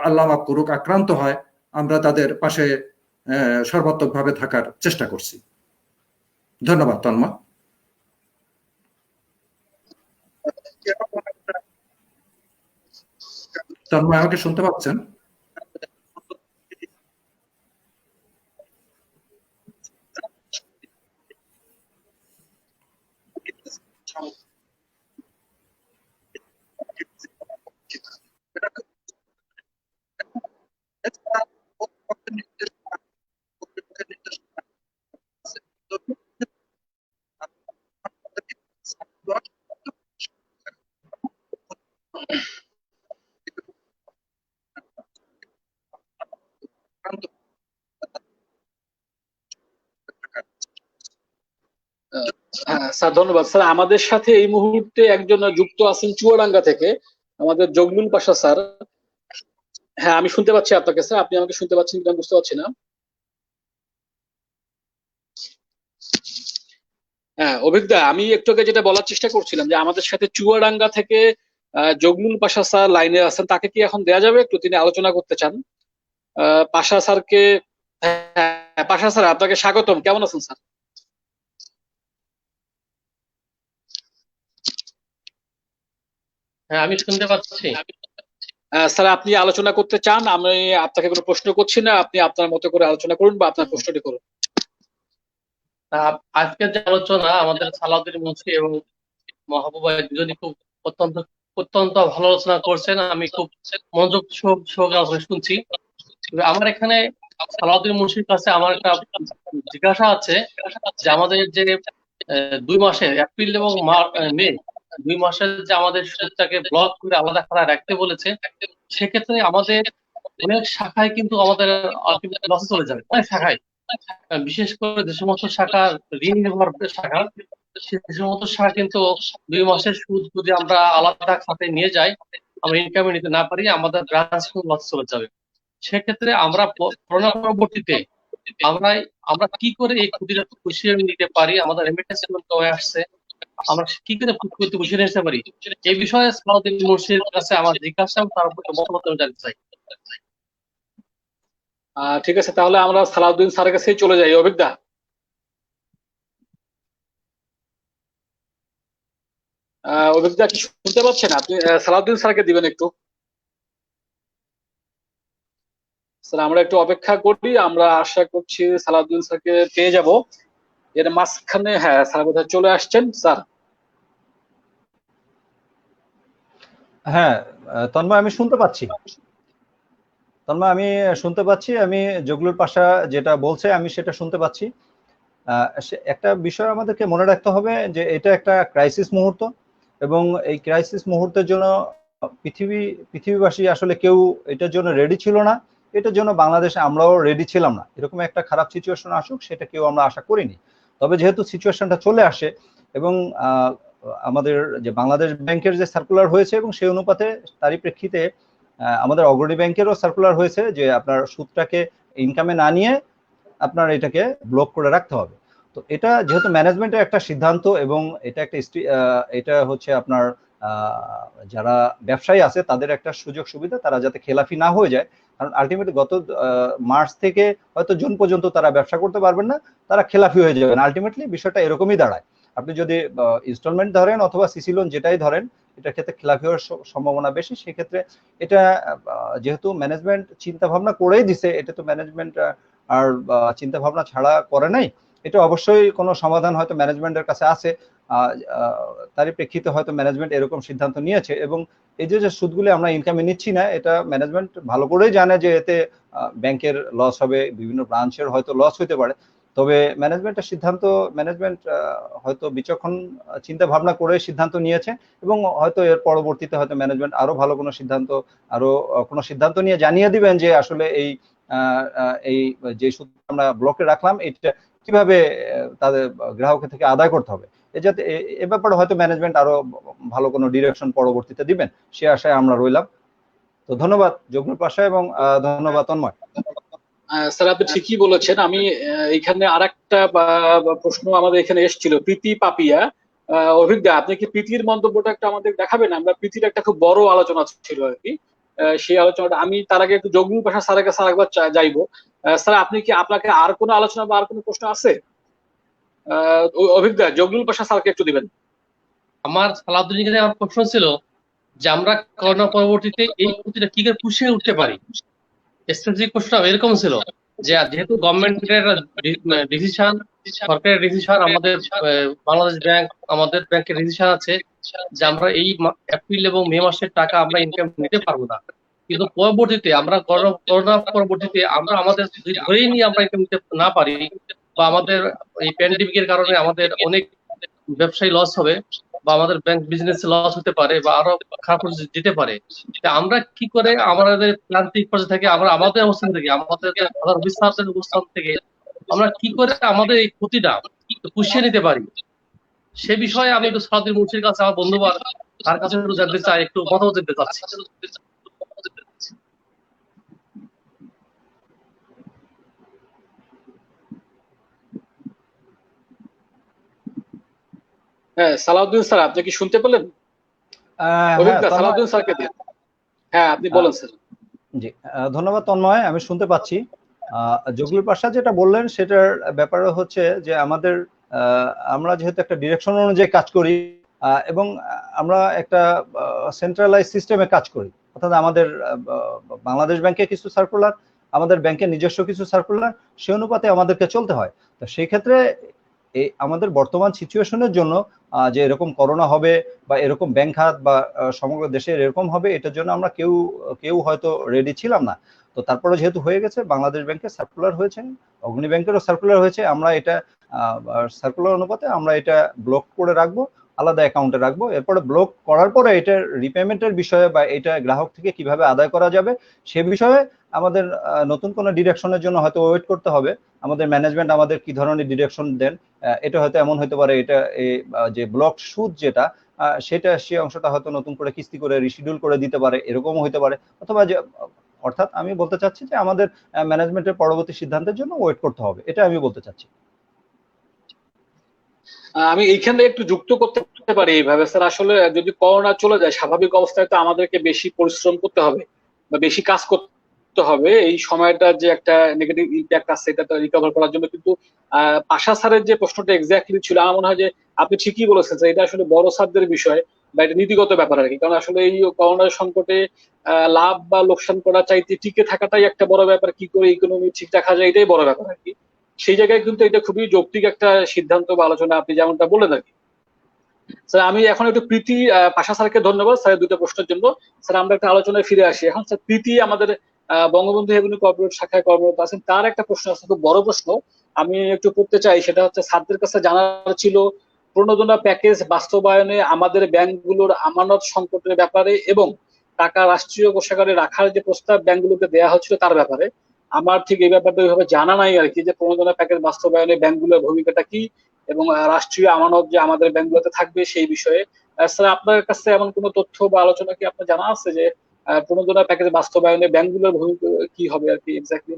আল্লাহ মাফ করুক আক্রান্ত হয়, আমরা তাদের পাশে সর্বাত্মকভাবে থাকার চেষ্টা করছি। ধন্যবাদ। তন্ময় আমাকে শুনতে পাচ্ছেন? হ্যাঁ স্যার, ধন্যবাদ স্যার। আমাদের সাথে এই মুহূর্তে একজন যুক্ত আছেন চুয়াডাঙ্গা থেকে, আমাদের জগলুল পাশা স্যার। হ্যাঁ, আমি শুনতে পাচ্ছি আপনাকে স্যার, আপনি আমাকে শুনতে পাচ্ছেন কিনা বুঝতে পারছি না। হ্যাঁ অভিজ্ঞতা, আমি একটু আগে যেটা বলার চেষ্টা করছিলাম যে আমাদের সাথে চুয়াডাঙ্গা থেকে জগলুল পাশা স্যার লাইনে আছেন, তাকে কি এখন দেয়া যাবে? একটু তিনি আলোচনা করতে চান। পাশা স্যারকে, হ্যাঁ পাশা স্যার আপনাকে স্বাগতম, কেমন আছেন স্যার? হ্যাঁ, আমি শুনতে পাচ্ছি। স্যার আপনি আলোচনা করতে চান? আমি আপনাকে কোনো প্রশ্ন করছি না, আপনি আপনার মতো করে আলোচনা করুন বা আপনার প্রশ্নটি করুন। আজকের যে আলোচনা, আমাদের সালাউদ্দিন মুন্সি এবং মাহবুবা দুজনই খুব অত্যন্ত ভালো আলোচনা করছেন। আমি খুব মনোযোগ সহকারে শুনছি। আমার এখানে সালাউদ্দিন মুন্সির কাছে আমার একটা জিজ্ঞাসা আছে যে আমাদের যে 2 মাসে এপ্রিল এবং মে 2 মাসের যে আমাদের সুদটাকে ব্লক করে আলাদা খাতায় রাখতে বলেছে, সেক্ষেত্রে আমাদের অনেক শাখায় কিন্তু আমাদের লসে চলে যাবে, অনেক শাখায়। বিশেষ করে যে সমস্ত শাখা ঋণ নির্ভর শাখা, সে সমস্ত শাখা কিন্তু 2 মাসের সুদ যদি আমরা আলাদা খাতে নিয়ে যাই, আমরা ইনকামে নিতে না পারি, আমাদের ব্রাঞ্চ লস চলে যাবে। সেক্ষেত্রে আমরা করোনা পরবর্তীতে আমরা আমরা কি করে এই ক্ষতিটা পুষিয়ে নিতে পারি, আমাদের রেমিটেন্স কমে আসছে, আমরা কি করে ক্ষতি পুষিয়ে নিতে পারি, এই বিষয়ে সালাউদ্দিন মুন্সির কাছে আমার জিজ্ঞাসা, তার উপর মতামত আমি জানতে চাই। ঠিক আছে, তাহলে আমরা সালাউদ্দিন স্যারের কাছেই চলে যাই। অভিজ্ঞতা, অভিজ্ঞতা কি শুনতে পাচ্ছেন? আপনি সালাউদ্দিন স্যারকে দিবেন একটু। স্যার আমরা একটু অপেক্ষা করি, আমরা আশা করছি সালাউদ্দিন স্যারকে পেয়ে যাব। এর মাঝখানে হ্যাঁ স্যার বোধহয় চলে আসছেন। স্যার হ্যাঁ, তন্ময় আমি শুনতে পাচ্ছি। তন্ময় আমি শুনতে পাচ্ছি, আমি জগলুর পাশা যেটা বলছে আমি সেটা শুনতে পাচ্ছি। একটা বিষয় আমাদেরকে মনে রাখতে হবে যে এটা একটা ক্রাইসিস মুহূর্ত, এবং এই ক্রাইসিস মুহূর্তের জন্য পৃথিবীবাসী আসলে কেউ এটার জন্য রেডি ছিল না। এটার জন্য বাংলাদেশে আমরাও রেডি ছিলাম না, এরকম একটা খারাপ সিচুয়েশন আসুক সেটা কেউ আমরা আশা করিনি। তবে যেহেতু সিচুয়েশনটা চলে আসে, এবং আমাদের যে বাংলাদেশ ব্যাংকের যে সার্কুলার হয়েছে এবং সেই অনুপাতে তারই প্রেক্ষিতে আমাদের অগ্রণী ব্যাংকেরও সার্কুলার হয়েছে যে আপনার সুদটাকে ইনকামে না নিয়ে আপনার এটাকে ব্লক করে রাখতে হবে। তো এটা যেহেতু ম্যানেজমেন্টের একটা সিদ্ধান্ত, এবং এটা একটা এটা হচ্ছে আপনার যারা ব্যবসায়ী আছে তাদের একটা সুযোগ সুবিধা, তারা যাতে খেলাফি না হয়ে যায়। কারণ আলটিমেটলি গত মার্চ থেকে হয়তো জুন পর্যন্ত তারা ব্যবসা করতে পারবেন না, তারা খেলাফি হয়ে যাবেন। আলটিমেটলি বিষয়টা এরকমই দাঁড়ায়। আপনি যদি ইনস্টলমেন্ট ধরেন অথবা সিসি লোন যেটাই ধরেন, এটার ক্ষেত্রে খেলাফি হওয়ার সম্ভাবনা বেশি। সেক্ষেত্রে এটা যেহেতু ম্যানেজমেন্ট চিন্তা ভাবনা করেই দিছে, এটা তো ম্যানেজমেন্ট আর চিন্তা ভাবনা ছাড়া করে নাই। এটা অবশ্যই কোনো সমাধান হয়তো ম্যানেজমেন্টের কাছে আছে, তারই প্রেক্ষিতে হয়তো ম্যানেজমেন্ট এরকম সিদ্ধান্ত নিয়েছে। এবং এই যে সুদগুলি আমরা ইনকামে নিচ্ছি না, এটা ম্যানেজমেন্ট ভালো করেই জানে যে এতে ব্যাংকের লস হবে, বিভিন্ন ব্রাঞ্চের হয়তো লস হতে পারে। তবে ম্যানেজমেন্টের সিদ্ধান্ত, ম্যানেজমেন্ট হয়তো বিচক্ষণ চিন্তা ভাবনা করে সিদ্ধান্ত নিয়েছে, এবং হয়তো এর পরবর্তীতে হয়তো ম্যানেজমেন্ট আরো ভালো কোনো সিদ্ধান্ত নিয়ে জানিয়ে দিবেন যে আসলে এই যে সুদ আমরা ব্লকে রাখলাম এটা কিভাবে তাদের গ্রাহকের থেকে আদায় করতে হবে। যাতে এ ব্যাপারে হয়তো ম্যানেজমেন্ট আরো ভালো কোনো ডিরেকশন পরবর্তীতে দিবেন, সে আশায় আমরা রইলাম। তো ধন্যবাদ জগলুর পাশা, এবং ধন্যবাদ তন্ময়। স্যার আপনি ঠিকই বলেছেন। আমি এখানে আরেকটা প্রশ্ন আমাদের এখানে এসেছিল, প্রীতি পাপিয়া। অভিজ্ঞতা, আপনি কি প্রীতির মন্তব্যটা একটা আমাদের দেখাবেন? আমরা প্রীতির একটা খুব বড় আলোচনা ছিল আর কি, সেই আলোচনাটা আমি তার আগে একটু জগলুর পাশা স্যারের কাছে আরেকবার যাইবো। স্যার আপনি কি, আপনাকে আর কোনো আলোচনা বা আর কোনো প্রশ্ন আছে? অভিজ্ঞতা, জগলুর পাশা স্যারকে একটু দিবেন। আমার সালাউদ্দিনের কাছে আমার প্রশ্ন ছিল যে আমরা করোনা পরবর্তীতে এই ক্ষতিটা কি করে পুষিয়ে উঠতে পারি। স্পেসিফিক প্রশ্নটা এরকম ছিল যে যেহেতু গভর্নমেন্টের ডিসিশন, সরকারের ডিসিশন, আমাদের বাংলাদেশ ব্যাংক, আমাদের ব্যাংকের ডিসিশন আছে যে আমরা এই এপ্রিল এবং মে মাসের টাকা আমরা ইনকাম নিতে পারবো না, কিন্তু পরবর্তীতে আমরা করোনা পরবর্তীতে আমরা আমাদের ধরেই নিয়ে আমরা ইনকাম নিতে না পারি, বা আমাদের এই প্যান্ডেমিকের কারণে আমাদের অনেক ব্যবসায়ী লস হবে, বা আমাদের ব্যাংক বিজনেস লস হতে পারে, বা আরো খারাপ পরিস্থিতি যেতে পারে। আমরা কি করে আমাদের প্রান্তিক পর্যায়ে থেকে, আমরা আমাদের অবস্থান থেকে, আমাদের সাধারণ অফিসারদের অবস্থান থেকে আমরা কি করে আমাদের এই ক্ষতিটা পুষিয়ে নিতে পারি, সে বিষয়ে আমি একটু সালাউদ্দিন মুন্সির কাছে, আমার বন্ধুবার, তার কাছে একটু জানতে চাই, একটু মতামত জানতে চাচ্ছি। হ্যাঁ সালাউদ্দিন স্যার, আপনি কি শুনতে পেলেন? সালাউদ্দিন স্যারকে দিন। হ্যাঁ আপনি বলেন স্যার। জি, ধন্যবাদ তন্ময়, আমি শুনতে পাচ্ছি। জগলুর পাশা যেটা বললেন সেটার ব্যাপারে হচ্ছে যে আমরা যেহেতু একটা ডিরেকশন অনুযায়ী কাজ করি, এবং আমরা একটা সেন্ট্রালাইজ সিস্টেমে কাজ করি, অর্থাৎ আমাদের বাংলাদেশ ব্যাংকে কিছু সার্কুলার, আমাদের ব্যাংকের নিজস্ব কিছু সার্কুলার, সে অনুপাতে আমাদেরকে চলতে হয়। তো সেই ক্ষেত্রে আমাদের বর্তমান সিচুয়েশনের জন্য যে এরকম করোনা হবে বা এরকম ব্যাংক খাত বা সমগ্র দেশের এরকম হবে, এটার জন্য আমরা কেউ হয়তো রেডি ছিলাম না। তো তারপরে যেহেতু হয়ে গেছে, বাংলাদেশ ব্যাংকের সার্কুলার হয়েছে, অগ্রণী ব্যাংকেরও সার্কুলার হয়েছে, আমরা এটা সার্কুলার অনুপাতে আমরা এটা ব্লক করে রাখবো। আলাদা অ্যাকাউন্টে রাখবো, এরপরে ব্লক করার পরে এটার রিপেমেন্টের বিষয়ে বা এটা গ্রাহক থেকে কিভাবে আদায় করা যাবে সে বিষয়ে আমাদের নতুন কোনো ডিরেকশনের জন্য হয়তো ওয়েট করতে হবে। আমাদের ম্যানেজমেন্ট আমাদের কি ধরনের ডিরেকশন দেন, এটা হয়তো এমন হতে পারে এটা যে ব্লক সুদ যেটা সেটা সে অংশটা হয়তো নতুন করে কিস্তি করে রিশিডিউল করে দিতে পারে, এরকমও হতে পারে। অথবা যে অর্থাৎ আমি বলতে চাচ্ছি যে আমাদের ম্যানেজমেন্টের পরবর্তী সিদ্ধান্তের জন্য ওয়েট করতে হবে, এটা আমি বলতে চাচ্ছি। আমি এইখানে একটু যুক্ত করতে পারি এইভাবে স্যার, আসলে যদি করোনা চলে যায় স্বাভাবিক অবস্থায় তো আমাদেরকে বেশি পরিশ্রম করতে হবে বা বেশি কাজ করতে হবে, এই সময়টা যে একটা নেগেটিভ ইম্প্যাক্ট আছে এটা রিকভার করার জন্য। কিন্তু পাশা স্যারের যে প্রশ্নটা এক্স্যাক্টলি ছিল, আমার মনে হয় যে আপনি ঠিকই বলেছেন যে এটা আসলে বড় স্যারদের বিষয় বা এটা নীতিগত ব্যাপার আর কি। কারণ আসলে এই করোনা সংকটে লাভ বা লোকসান করা চাইতে টিকে থাকাটাই একটা বড় ব্যাপার, কি করে ইকোনমি ঠিক রাখা যায় এটাই বড় ব্যাপার আর কি। সেই জায়গায় কিন্তু এটা খুবই যৌক্তিক একটা সিদ্ধান্ত বা আলোচনা আপনি যেমনটা বললেন আর কি। স্যার আমি এখন একটু প্রীতি পাশা স্যারকে ধন্যবাদ স্যার দুটো প্রশ্নের জন্য। স্যার আমরা একটা আলোচনায় ফিরে আসি এখন। স্যার প্রীতি আমাদের বঙ্গবন্ধু এভিনিউ কর্পোরেট শাখায় কর্মরত আছেন, তার একটা প্রশ্ন আছে, খুব বড় প্রশ্ন, আমি একটু করতে চাই। সেটা হচ্ছে স্যারদের কাছে জানার ছিল প্রণোদনা প্যাকেজ বাস্তবায়নে আমাদের ব্যাংকগুলোর আমানত সংকটের ব্যাপারে এবং টাকা রাষ্ট্রীয় কোষাগারে রাখার যে প্রস্তাব ব্যাংকগুলোকে দেওয়া হচ্ছিল তার ব্যাপারে। আমার ঠিক এই ব্যাপারটা ওইভাবে জানা নাই আর কি, যে প্রণোদনা প্যাকেজ বাস্তবায়নে ব্যাংকগুলোর ভূমিকাটা কি এবং রাষ্ট্রীয় আমানত যে আমাদের ব্যাংকগুলোতে থাকবে সেই বিষয়ে। স্যার আপনার কাছে এমন কোনো তথ্য বা আলোচনা কি আপনার জানা আছে যে প্রণোদনা প্যাকেজ বাস্তবায়নে ব্যাংকগুলোর ভূমিকা কি হবে আর কি এক্স্যাক্টলি?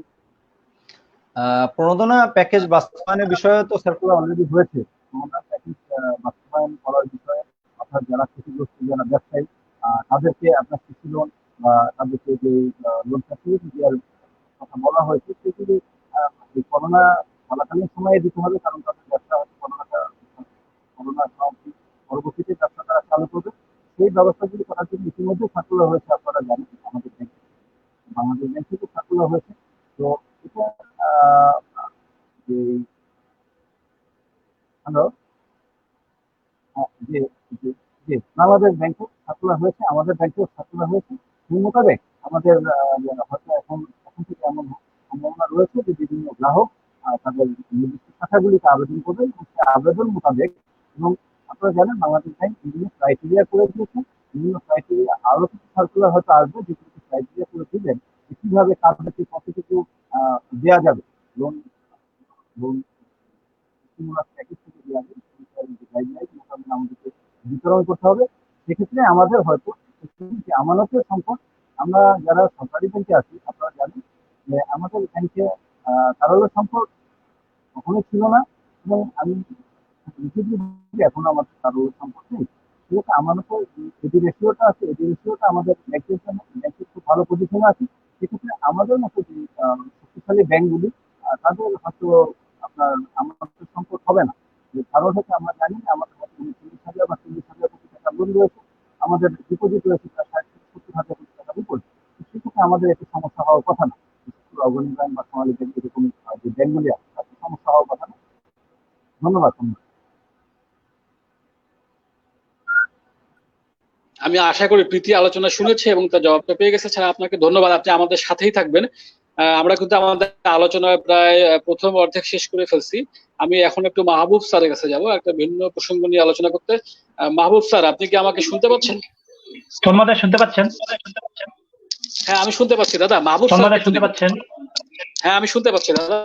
প্রণোদনা প্যাকেজ বাস্তবায়নের বিষয়ে তো সার্কুলার অলরেডি হয়েছে। প্রণোদনা প্যাকেজ বাস্তবায়ন করার বিষয়ে অর্থাৎ যারা ক্ষতিগ্রস্ত যারা ব্যবসায়ী তাদেরকে আপনার কৃষি লোন বা তাদেরকে যে লোন ফ্যাসিলিটি দেওয়ার কথা বলা হয়েছে সেগুলি এই করোনা চলাকালীন সময়ে দিতে হবে, কারণ তাদের ব্যবসা করোনা সমাপ্তি পরবর্তীতে ব্যবসা তারা চালু করবে। সেই ব্যবস্থাগুলি করার জন্য ইতিমধ্যে সার্কুলার হয়েছে, আপনারা জানেন আমাদের ব্যাংকে, বাংলাদেশ ব্যাংক থেকে সার্কুলার হয়েছে। তো এটা যে হ্যালো যে যে যে বাংলাদেশ ব্যাংকে সার্কুলার হয়েছে, আমাদের ব্যাংকেও সার্কুলার হয়েছে। সেই মোতাবেক আমাদের হয়তো এখন এখন থেকে এমন সম্ভাবনা রয়েছে যে বিভিন্ন গ্রাহক তাদের নির্দিষ্ট শাখাগুলিতে আবেদন করবেন এবং সেই আবেদন মোতাবেক, এবং আপনারা জানেন বাংলাদেশ ব্যাংক বিভিন্ন ক্রাইটেরিয়া করে দিয়েছে, বিভিন্ন ক্রাইটেরিয়া আরো কিছু সার্কুলার হয়তো আসবে যেগুলো ক্রাইটেরিয়া করে দিবেন যে কিভাবে কাজটাকে কতটুকু দেওয়া যাবে, লোন লোন প্যাকেজ থেকে দেওয়া যাবে গাইডলাইন মোতাবেক আমাদেরকে বিতরণ করতে হবে। সেক্ষেত্রে আমাদের হয়তো যে আমানতের সম্পদ, আমরা যারা সরকারি ব্যাংকে আছি আপনারা জানেন যে আমাদের ব্যাংকে কারোর সম্পদ কখনোই ছিল না, এবং আমি এখন আমাদের কারোর সম্পদ নেই। সেক্ষেত্রে আমানতের এডি রেশিওটা আছে, এডি রেশিওটা আমাদের ব্যাংকের জন্য ব্যাংকের খুব ভালো পজিশনে আছে। সেক্ষেত্রে আমাদের মতো যে শক্তিশালী ব্যাংকগুলি তাদের হয়তো আপনার আমানতের সম্পদ হবে না। কারণ হচ্ছে আমরা জানি যে আমাদের কাছে ৩৯,০০০ বা ৪০,০০০ কোটি টাকা লোন রয়েছে, আমাদের ডিপোজিট রয়েছে প্রায় ৬০-৭০,০০০ কোটি টাকা ডিপোজিট। সেক্ষেত্রে আমাদের একটু সমস্যা হওয়ার কথা না, অগ্রণী ব্যাংক বা সোনালী ব্যাংক এরকম যে ব্যাংকগুলি আছে তাতে সমস্যা হওয়ার কথা না। ধন্যবাদ। আমি আশা করি প্রীতি আলোচনা শুনেছে এবং তার জবাবটা পেয়ে গেছে। ছাড়া আপনাকে ধন্যবাদ, আপনি আমাদের সাথেই থাকবেন। আমরা কিন্তু আমাদের আলোচনা প্রায় প্রথম অর্ধেক শেষ করে ফেলছি। আমি এখন একটু মাহবুব স্যারের কাছে যাব একটা ভিন্ন প্রসঙ্গ নিয়ে আলোচনা করতে। মাহবুব স্যার আপনি কি আমাকে শুনতে পাচ্ছেন? ধন্যবাদ, শুনতে পাচ্ছেন? হ্যাঁ আমি শুনতে পাচ্ছি দাদা। মাহবুব স্যার শুনতে পাচ্ছেন? হ্যাঁ আমি শুনতে পাচ্ছি দাদা,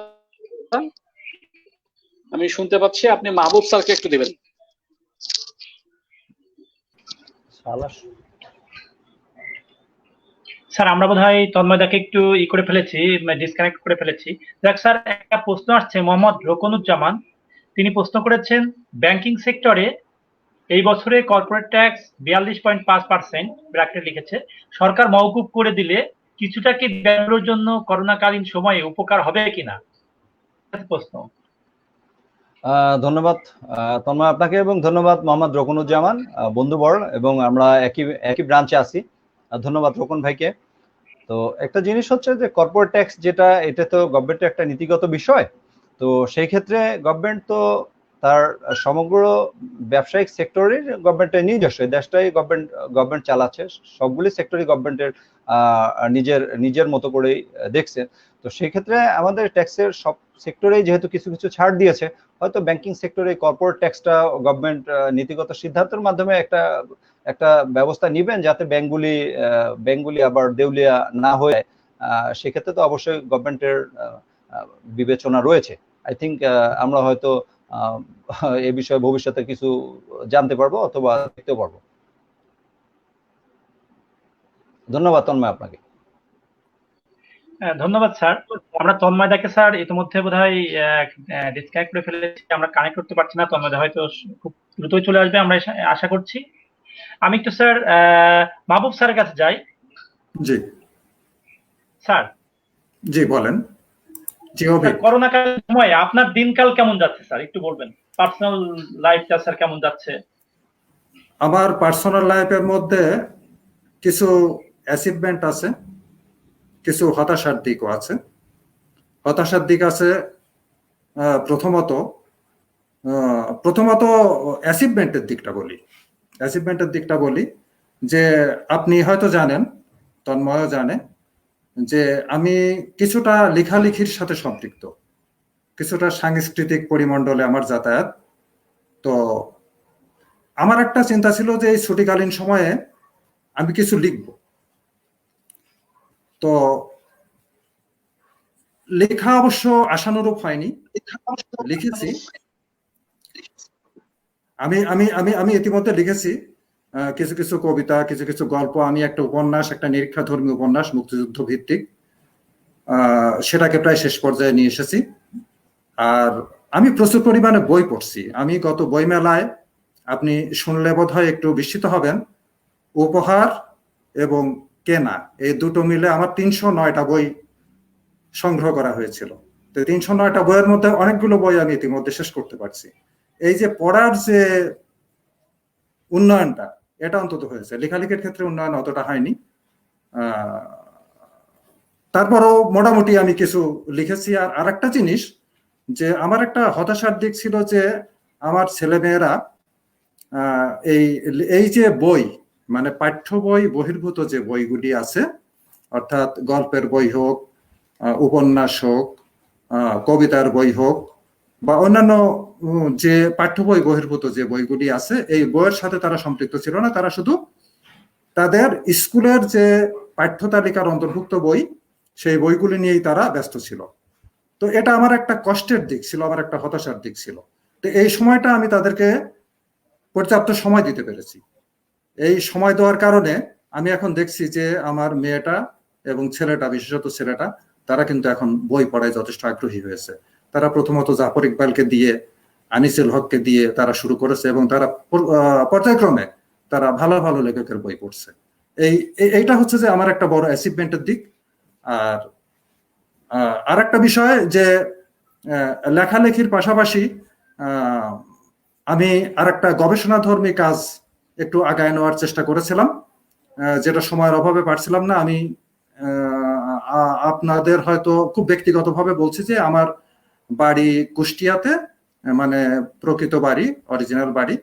আমি শুনতে পাচ্ছি। আপনি মাহবুব স্যারকে একটু দিবেন। স্যার আমরা বোধহয় তন্ময়দাকে একটু করে ফেলেছি, ডিসকানেক্ট করে ফেলেছি। দেখ স্যার, একটা প্রশ্ন আসছে মোহাম্মদ রোকনুজ্জামান, তিনি প্রশ্ন করেছেন ব্যাংকিং সেক্টরে এই বছরে কর্পোরেট ট্যাক্স 42.5% ব্র্যাকেটে লিখেছে, সরকার মওকুফ করে দিলে কিছুটা কি ব্যাংকগুলোর জন্য করোনাকালীন সময়ে উপকার হবে কিনা প্রশ্ন। ধন্যবাদ তন্ময় আপনাকে, এবং ধন্যবাদ মোহাম্মদ রোকনুজ্জামান, বন্ধুবর, এবং আমরা একই ব্রাঞ্চে আছি। ধন্যবাদ রোকন ভাইকে। তো একটা জিনিস হচ্ছে যে কর্পোরেট ট্যাক্স যেটা, এটা তো গভর্নমেন্টের একটা নীতিগত বিষয়। তো সেই ক্ষেত্রে গভর্নমেন্ট তো তার সমগ্র ব্যবসায়িক সেক্টরের গভর্নমেন্টের নিজস্ব, দেশটাই গভর্নমেন্ট চালাচ্ছে, সবগুলি সেক্টরই গভর্নমেন্টের নিজের নিজের মতো করেই দেখছেন। তো সেই ক্ষেত্রে আমাদের ট্যাক্সের সব সেক্টরেই যেহেতু কিছু কিছু ছাড় দিয়েছে, হয়তো ব্যাংকিং সেক্টরে কর্পোরেট ট্যাক্সটা গভর্নমেন্ট নীতিগত সিদ্ধান্তের মাধ্যমে একটা একটা ব্যবস্থা নিবেন যাতে ব্যাংকগুলি আবার দেউলিয়া না হয়ে যায়। সেক্ষেত্রে তো অবশ্যই গভর্নমেন্টের বিবেচনা রয়েছে। আই থিঙ্ক আমরা হয়তো এ বিষয়ে ভবিষ্যতে কিছু জানতে পারবো অথবা দেখতে পারবো। ধন্যবাদ তন্ময় আপনাকে। ধন্যবাদ স্যার। আমরা তন্ময়দাকে স্যার ইতিমধ্যে বোধহয় ডিসকানেক্ট করে ফেলেছি, আমরা কানেক্ট করতে পারছি না। তন্ময়দা হয়তো খুব দ্রুতই চলে আসবে আমরা আশা করছি। আমি একটু স্যার মাহবুব স্যারের কাছে যাই। জি স্যার। জি বলেন। জি করোনা কালের সময় আপনার দিনকাল কেমন যাচ্ছে স্যার, একটু বলবেন? পার্সোনাল লাইফটা স্যার কেমন যাচ্ছে? আমার পার্সোনাল লাইফের মধ্যে কিছু অ্যাচিভমেন্ট আছে, কিছু হতাশার দিকও আছে। হতাশার দিক আছে প্রথমত অ্যাচিভমেন্টের দিকটা বলি যে আপনি হয়তো জানেন, তন্ময় জানে, যে আমি কিছুটা লেখালেখির সাথে সম্পৃক্ত, কিছুটা সাংস্কৃতিক পরিমণ্ডলে আমার যাতায়াত। তো আমার একটা চিন্তা ছিল যে এই ছুটিকালীন সময়ে আমি কিছু লিখব। তো লেখা অবশ্য আশানুরূপ হয়নি, লিখেছি। আমি আমি আমি আমি ইতিমধ্যে লিখেছি কিছু কিছু কবিতা, কিছু কিছু গল্প। আমি একটা উপন্যাস, একটা নিরীক্ষাধর্মী উপন্যাস, মুক্তিযুদ্ধ ভিত্তিক, সেটাকে প্রায় শেষ পর্যায়ে নিয়ে এসেছি। আর আমি প্রচুর পরিমাণে বই পড়ছি। আমি গত বইমেলায়, আপনি শুনলে বোধহয় একটু বিস্মিত হবেন, উপহার এবং কেনা এই দুটো মিলে আমার 309টা বই সংগ্রহ করা হয়েছিল। তো 309টা বইয়ের মধ্যে অনেকগুলো বই আমি ইতিমধ্যে শেষ করতে পারছি। এই যে পড়ার যে উন্নয়নটা, এটা অন্তত হয়েছে। লেখালেখির ক্ষেত্রে উন্নয়ন অতটা হয়নি, তারপরও মোটামুটি আমি কিছু লিখেছি। আর আরেকটা জিনিস, যে আমার একটা হতাশার দিক ছিল যে আমার ছেলেমেয়েরা এই যে বই, মানে পাঠ্য বই বহির্ভূত যে বইগুলি আছে, অর্থাৎ গল্পের বই হোক, উপন্যাস হোক, কবিতার বই হোক, বা অন্যান্য যে পাঠ্য বই বহির্ভূত যে বইগুলি আছে, এই বইয়ের সাথে তারা সম্পৃক্ত ছিল না। তারা শুধু তাদের স্কুলের যে পাঠ্য তালিকার অন্তর্ভুক্ত বই, সেই বইগুলি নিয়েই তারা ব্যস্ত ছিল। তো এটা আমার একটা কষ্টের দিক ছিল, আমার একটা হতাশার দিক ছিল। তো এই সময়টা আমি তাদেরকে পর্যাপ্ত সময় দিতে পেরেছি। এই সময় দেওয়ার কারণে আমি এখন দেখছি যে আমার মেয়েটা এবং ছেলেটা, বিশেষত ছেলেটা, তারা কিন্তু এখন বই পড়ায় যথেষ্ট আগ্রহী হয়েছে। তারা প্রথমত জাফর ইকবালকে দিয়ে, আনিসুল হককে দিয়ে তারা শুরু করেছে, এবং তারা পর্যায়ক্রমে তারা ভালো ভালো লেখকের বই পড়ছে। এইটা হচ্ছে যে আমার একটা বড় অ্যাচিভমেন্টের দিক। আর একটা বিষয় যে লেখালেখির পাশাপাশি আমি আরেকটা গবেষণাধর্মী কাজ একটু আগায় নেওয়ার চেষ্টা করেছিলাম, যেটা সময়ের অভাবে পারছিলাম না। আমি আপনাদের হয়তো খুব ব্যক্তিগতভাবে বলছি যে আমার বাড়ি কুষ্টিয়াতে, মানে প্রকৃত বাড়ি, অরিজিনাল বাড়ি।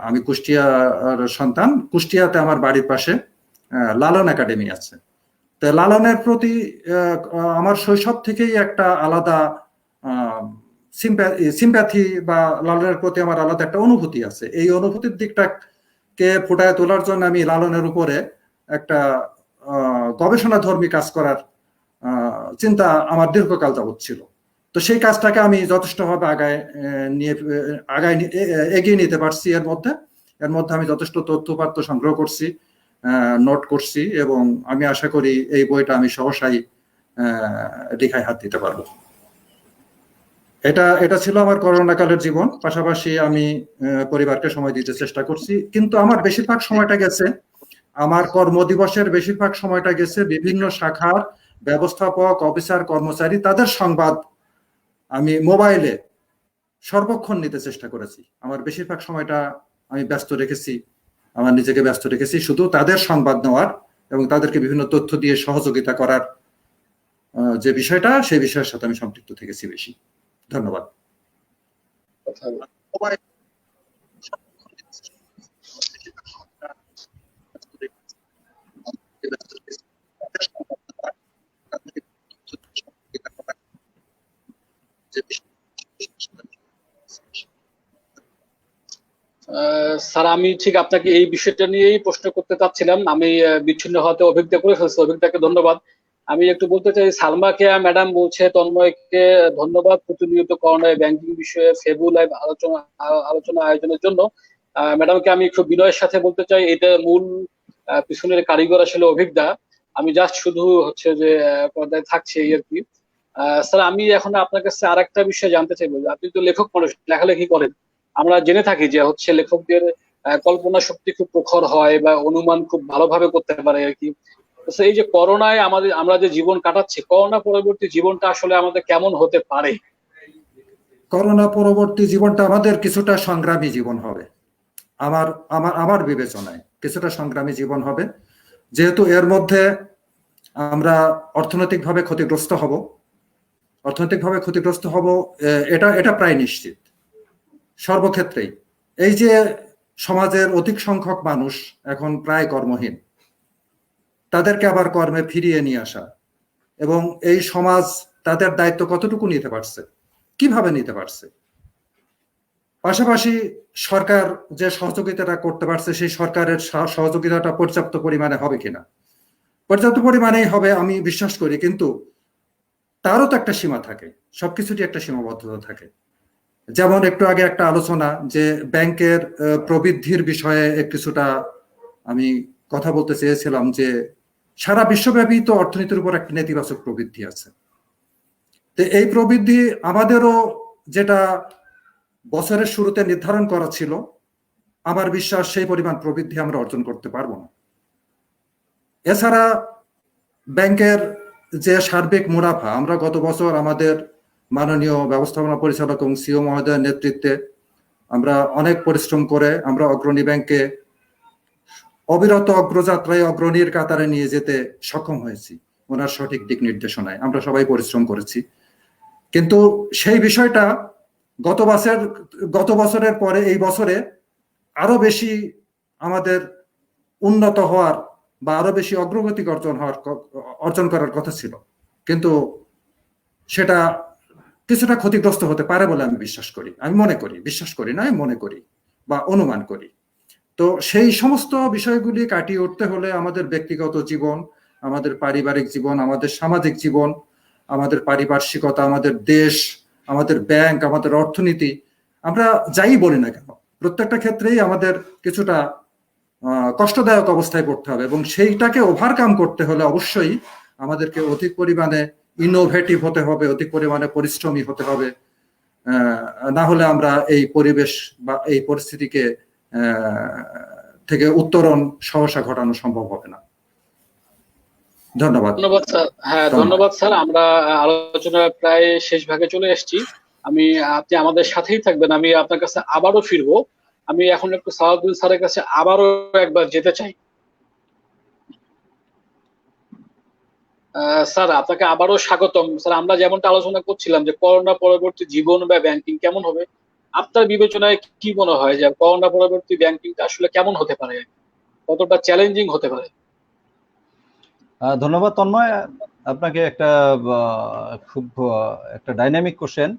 আমি কুষ্টিয়ার সন্তান। কুষ্টিয়াতে আমার বাড়ির পাশে লালন একাডেমি আছে। তো লালনের প্রতি আমার শৈশব থেকেই একটা আলাদা সিম্প্যাথি, বা লালনের প্রতি আমার আলাদা একটা অনুভূতি আছে। এই অনুভূতির দিকটাকে ফুটায় তোলার জন্য আমি লালনের উপরে একটা গবেষণাধর্মী কাজ করার চিন্তা আমার দীর্ঘকাল যাবৎ ছিল। তো সেই কাজটাকে আমি যথেষ্টভাবে এগিয়ে নিতে পারছি। এর মধ্যে আমি যথেষ্ট তথ্যপাত্র সংগ্রহ করছি, নোট করছি, এবং আমি আশা করি এই বইটা আমি সহসাই লেখায় হাত দিতে পারবো। এটা ছিল আমার করোনাকালের জীবন। পাশাপাশি আমি পরিবারকে সময় দিতে চেষ্টা করছি, কিন্তু আমার বেশিরভাগ সময়টা গেছে, আমার কর্মদিবসের বেশিরভাগ সময়টা গেছে বিভিন্ন শাখার ব্যবস্থাপক, অফিসার, কর্মচারী, তাদের সংবাদ আমি মোবাইলে সর্বক্ষণ নিতে চেষ্টা করেছি। আমার বেশিরভাগ সময়টা আমি আমার নিজেকে ব্যস্ত রেখেছি শুধু তাদের সংবাদ নেওয়ার এবং তাদেরকে বিভিন্ন তথ্য দিয়ে সহযোগিতা করার যে বিষয়টা, সেই বিষয়ের সাথে আমি সম্পৃক্ত থেকেছি বেশি। ধন্যবাদ। স্যার, আমি ঠিক আপনাকে এই বিষয়টা নিয়েই প্রশ্ন করতে চাচ্ছিলাম। আমি বিচ্ছিন্ন হতে অভিজ্ঞতা করে ফেলছি, অভিজ্ঞতাকে ধন্যবাদ। আমি একটু বলতে চাই, সালমা কেয়া ম্যাডাম বলছে তন্ময়কে ধন্যবাদ প্রতিনিয়ত করোনায় ব্যাংকিং বিষয়ে ফেবু লাইভ আলোচনা আয়োজনের জন্য। ম্যাডামকে আমি খুব বিনয়ের সাথে বলতে চাই, এটা মূল পিছনের কারিগর আসলে অভিজ্ঞতা। আমি জাস্ট শুধু হচ্ছে যে পর্দায় থাকছে এই আর কি। স্যার, আমি এখন আপনার কাছে আর একটা বিষয় জানতে চাইবো। আপনি তো লেখক মানুষ, লেখালেখি করেন। আমরা জেনে থাকি যে হচ্ছে লেখকদের কল্পনা শক্তি খুব প্রখর হয় বা অনুমান খুব ভালোভাবে করতে পারে আর কি। তো এই যে করোনায় আমরা যে জীবন কাটাচ্ছি, করোনা পরবর্তী জীবনটা আসলে আমাদের কেমন হতে পারে? করোনা পরবর্তী জীবনটা আমাদের কিছুটা সংগ্রামী জীবন হবে। আমার আমার আমার বিবেচনায় কিছুটা সংগ্রামী জীবন হবে, যেহেতু এর মধ্যে আমরা অর্থনৈতিকভাবে ক্ষতিগ্রস্ত হব। এটা প্রায় নিশ্চিত সর্বক্ষেত্রেই। এই যে সমাজের অধিক সংখ্যক মানুষ এখন প্রায় কর্মহীন, তাদেরকে আবার কর্মে ফিরিয়ে নিয়ে আসা, এবং এই সমাজ তাদের দায়িত্ব কতটুকু নিতে পারছে, কিভাবে নিতে পারছে, পাশাপাশি সরকার যে সহযোগিতাটা করতে পারছে সেই সরকারের সহযোগিতাটা পর্যাপ্ত পরিমাণে হবে কিনা। পর্যাপ্ত পরিমাণেই হবে আমি বিশ্বাস করি, কিন্তু তারও তো একটা সীমা থাকে, সবকিছুরই একটা সীমাবদ্ধতা থাকে। যেমন একটু আগে একটা আলোচনা যে ব্যাংকের প্রবৃদ্ধির বিষয়ে কিছুটা আমি কথা বলতে চেয়েছিলাম, যে সারা বিশ্বব্যাপী তো অর্থনীতির উপর একটা নেতিবাচক প্রবৃদ্ধি আছে। তো এই প্রবৃদ্ধি আমাদেরও যেটা বছরের শুরুতে নির্ধারণ করা ছিল, আমার বিশ্বাস সেই পরিমাণ প্রবৃদ্ধি আমরা অর্জন করতে পারবো না। এছাড়া ব্যাংকের যে সার্বিক মুনাফা, আমরা গত বছর আমাদের মাননীয় ব্যবস্থাপনা পরিচালক এবং সিও মহোদয়ের নেতৃত্বে আমরা অনেক পরিশ্রম করে আমরা অগ্রণী ব্যাংকে অবিরত অগ্রযাত্রায় অগ্রণীর কাতারে নিয়ে যেতে সক্ষম হয়েছি। ওনার সঠিক দিক নির্দেশনায় আমরা সবাই পরিশ্রম করেছি, কিন্তু সেই বিষয়টা গত বছরের পরে এই বছরে আরো বেশি আমাদের উন্নত হওয়ার বা আরো বেশি অগ্রগতি অর্জন করার কথা ছিল, কিন্তু সেটা কিছুটা ক্ষতিগ্রস্ত হতে পারে বলে আমি বিশ্বাস করি। আমি মনে করি বা অনুমান করি। তো সেই সমস্ত বিষয়গুলি কাটিয়ে উঠতে হলে আমাদের ব্যক্তিগত জীবন, আমাদের পারিবারিক জীবন, আমাদের সামাজিক জীবন, আমাদের পারিপার্শ্বিকতা, আমাদের দেশ, আমাদের ব্যাংক, আমাদের অর্থনীতি, আমরা যাই বলি না কেন, প্রত্যেকটা ক্ষেত্রেই আমাদের কিছুটা কষ্টদায়ক অবস্থায় পড়তে হবে, এবং সেইটাকে ওভারকাম করতে হলে অবশ্যই আমাদেরকে অধিক পরিমাণে ইনোভেটিভ হতে হবে, অধিক পরিমাণে পরিশ্রমী হতে হবে। না হলে আমরা এই পরিবেশ বা এই পরিস্থিতিকে থেকে উত্তরণ সহসা ঘটানো সম্ভব হবে না। ধন্যবাদ স্যার। হ্যাঁ, ধন্যবাদ স্যার। আমরা আলোচনা প্রায় শেষ ভাগে চলে এসেছি। আপনি আমাদের সাথেই থাকবেন। আমি আপনার কাছে আবারও ফিরবো। আমি এখন একটু সালাউদ্দিন স্যারের কাছে আবারও একবার যেতে চাই। স্যার, আপনাকে আবারও স্বাগতম। স্যার, আমরা যেমনটা আলোচনা করছিলাম যে করোনা পরবর্তী জীবন বা ব্যাংকিং কেমন হবে, আপনার বিবেচনায় কি মনে হয় যে করোনা পরবর্তী ব্যাংকিংটা আসলে কেমন হতে পারে, কতটা চ্যালেঞ্জিং হতে পারে? ধন্যবাদ তন্ময়, আপনাকে একটা খুব একটা ডাইনামিক কোশ্চেন,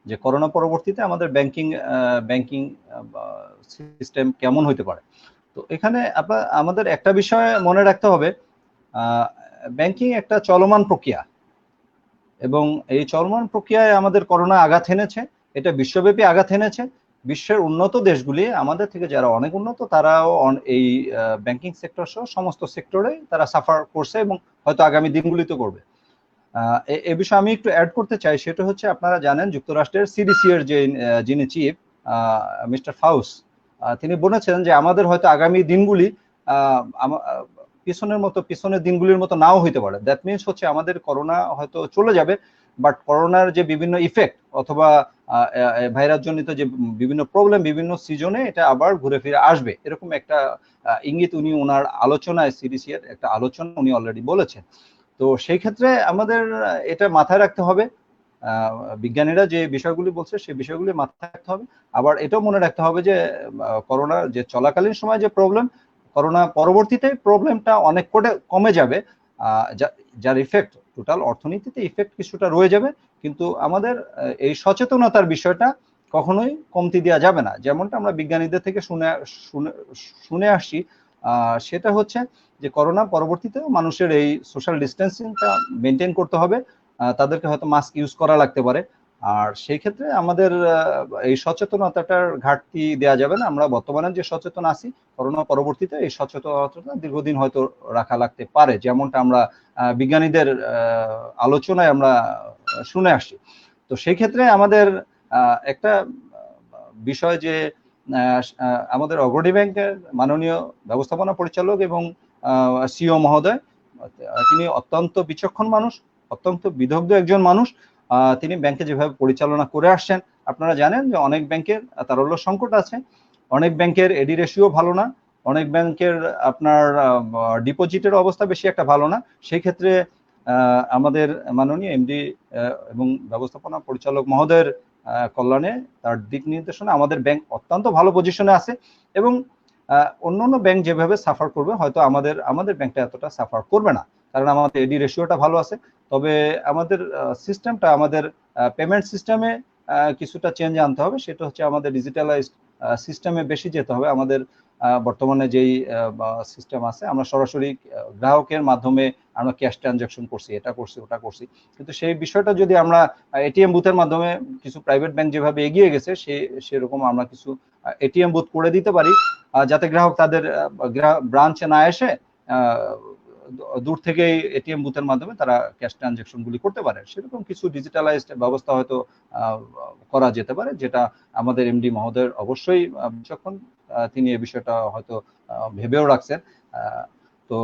যে করোনা পরবর্তীতে আমাদের ব্যাংকিং সিস্টেম কেমন হতে পারে। তো এখানে আমাদের একটা বিষয় মনে রাখতে হবে, ব্যাংকিং একটা চলমান প্রক্রিয়া, এবং এই চলমান প্রক্রিয়ায় আমাদের করোনা আঘাত এনেছে, এটা বিশ্বব্যাপী আঘাত এনেছে। বিশ্বের উন্নত দেশগুলি আমাদের থেকে যারা অনেক উন্নত, তারাও এই ব্যাংকিং সেক্টর সহ সমস্ত সেক্টরে তারা সাফার করছে এবং হয়তো আগামী দিনগুলিতে করবে। এ বিষয়ে আমি একটু অ্যাড করতে চাই, সেটা হচ্ছে আপনারা জানেন যুক্তরাষ্ট্রের সিডিসি এর যিনি চিফ মিস্টার ফাউস, তিনি বলেছেন যে আমাদের হয়তো আগামী দিনগুলি পিছনের দিনগুলির মতো নাও হইতে পারে। দ্যাট মিনস হচ্ছে আমাদের করোনা হয়তো চলে যাবে, বাট করোনার যে বিভিন্ন ইফেক্ট অথবা ভাইরাস জনিত যে বিভিন্ন প্রবলেম বিভিন্ন সিজনে এটা আবার ঘুরে ফিরে আসবে, এরকম একটা ইঙ্গিত উনি ওনার আলোচনায়, সিডিসি এর একটা আলোচনা উনি অলরেডি বলেছেন। তো সেই ক্ষেত্রে আমাদের এটা মাথায় রাখতে হবে, বিজ্ঞানীরা যে বিষয়গুলি বলছে সেই বিষয়গুলি মাথায় রাখতে হবে। আবার এটাও মনে রাখতে হবে যে করোনা যে চলাকালীন সময় যে প্রবলেম, করোনা পরবর্তীতে প্রবলেমটা অনেক করে কমে যাবে, যার ইফেক্ট টোটাল অর্থনীতিতে ইফেক্ট কিছুটা রয়ে যাবে, কিন্তু আমাদের এই সচেতনতার বিষয়টা কখনোই কমতি দেওয়া যাবে না। যেমনটা আমরা বিজ্ঞানীদের থেকে শুনে আসছি, সেটা হচ্ছে যে করোনা পরবর্তীতে মানুষের এই সোশ্যাল ডিস্টেন্সিংটা মেনটেন করতে হবে, তাদেরকে হয়তো মাস্ক ইউজ করা লাগতে পারে। আর সেই ক্ষেত্রে আমাদের এই সচেতনতাটার ঘাটতি দেওয়া যাবে না। আমরা বর্তমানে যে সচেতন আছি, করোনা পরবর্তীতে এই সচেতনতাটা দীর্ঘদিন হয়তো রাখা লাগতে পারে, যেমনটা আমরা বিজ্ঞানীদের আলোচনায় আমরা শুনে আসছি। তো সেই ক্ষেত্রে আমাদের একটা বিষয় যে আমাদের অগ্রণী ব্যাংকের মাননীয় ব্যবস্থাপনা পরিচালক এবং সিও মহোদয়, তিনি অত্যন্ত বিচক্ষণ মানুষ, অত্যন্ত বিদগ্ধ একজন মানুষ। তিনি ব্যাংকে যেভাবে পরিচালনা করে আসছেন, আপনারা জানেন যে অনেক ব্যাংকের তারল্য সংকট আছে, অনেক ব্যাংকের এডি রেশিও ভালো না, অনেক ব্যাংকের আপনার ডিপোজিটের অবস্থা বেশি একটা ভালো না। সেই ক্ষেত্রে আমাদের মাননীয় এমডি এবং ব্যবস্থাপনা পরিচালক মহোদয়ের কল্যাণে, তার দিক নির্দেশনা আমাদের ব্যাংক অত্যন্ত ভালো পজিশনে আছে এবং অন্যান্য ব্যাংক যেভাবে সাফার করবে হয়তো আমাদের ব্যাংকটা এতটা সাফার করবে না, কারণ আমাদের এডি রেশিওটা ভালো আছে। তবে আমাদের সিস্টেমটা, আমাদের পেমেন্ট সিস্টেমে কিছুটা চেঞ্জ আনতে হবে, সেটা হচ্ছে আমাদের ডিজিটালাইজড সিস্টেমে বেশি যেতে হবে। আমাদের বর্তমানে যেই সিস্টেম আছে, আমরা সরাসরি গ্রাহকের মাধ্যমে আমরা ক্যাশ ট্রানজাকশন করছি, এটা করছি ওটা করছি, কিন্তু সেই বিষয়টা যদি আমরা এটিএম বুথের মাধ্যমে, কিছু প্রাইভেট ব্যাংক যেভাবে এগিয়ে গেছে সেরকম আমরা কিছু এটিএম বুথ করে দিতে পারি, যাতে গ্রাহক তাদের ব্রাঞ্চে না এসে দূর থেকে এটিএম বুথের মাধ্যমে তারা ক্যাশ ট্রানজাকশন গুলি করতে পারে। সেরকম কিছু ডিজিটালাইজড ব্যবস্থা হয়তো করা যেতে পারে, যেটা আমাদের এমডি মহোদয়ের অবশ্যই যখন তিনি এই বিষয়টা হয়তো ভেবেও রাখছেন। তো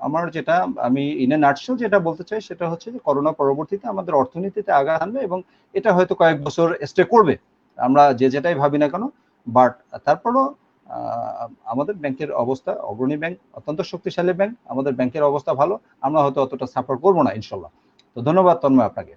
আমার যেটা, আমি ইন এ নাটশেল যেটা বলতে চাই সেটা হচ্ছে যে করোনা পরবর্তীতে আমাদের অর্থনীতিতে আঘাত আনবে এবং এটা হয়তো কয়েক বছর স্টে করবে, আমরা যেটাই ভাবি না কেন। বাট তারপরও আমাদের ব্যাংকের অবস্থা, অগ্রণী ব্যাংক অত্যন্ত শক্তিশালী ব্যাংক, আমাদের ব্যাংকের অবস্থা ভালো, আমরা হয়তো অতটা সাফার করবো না ইনশাল্লাহ। তো ধন্যবাদ তন্ময় আপনাকে।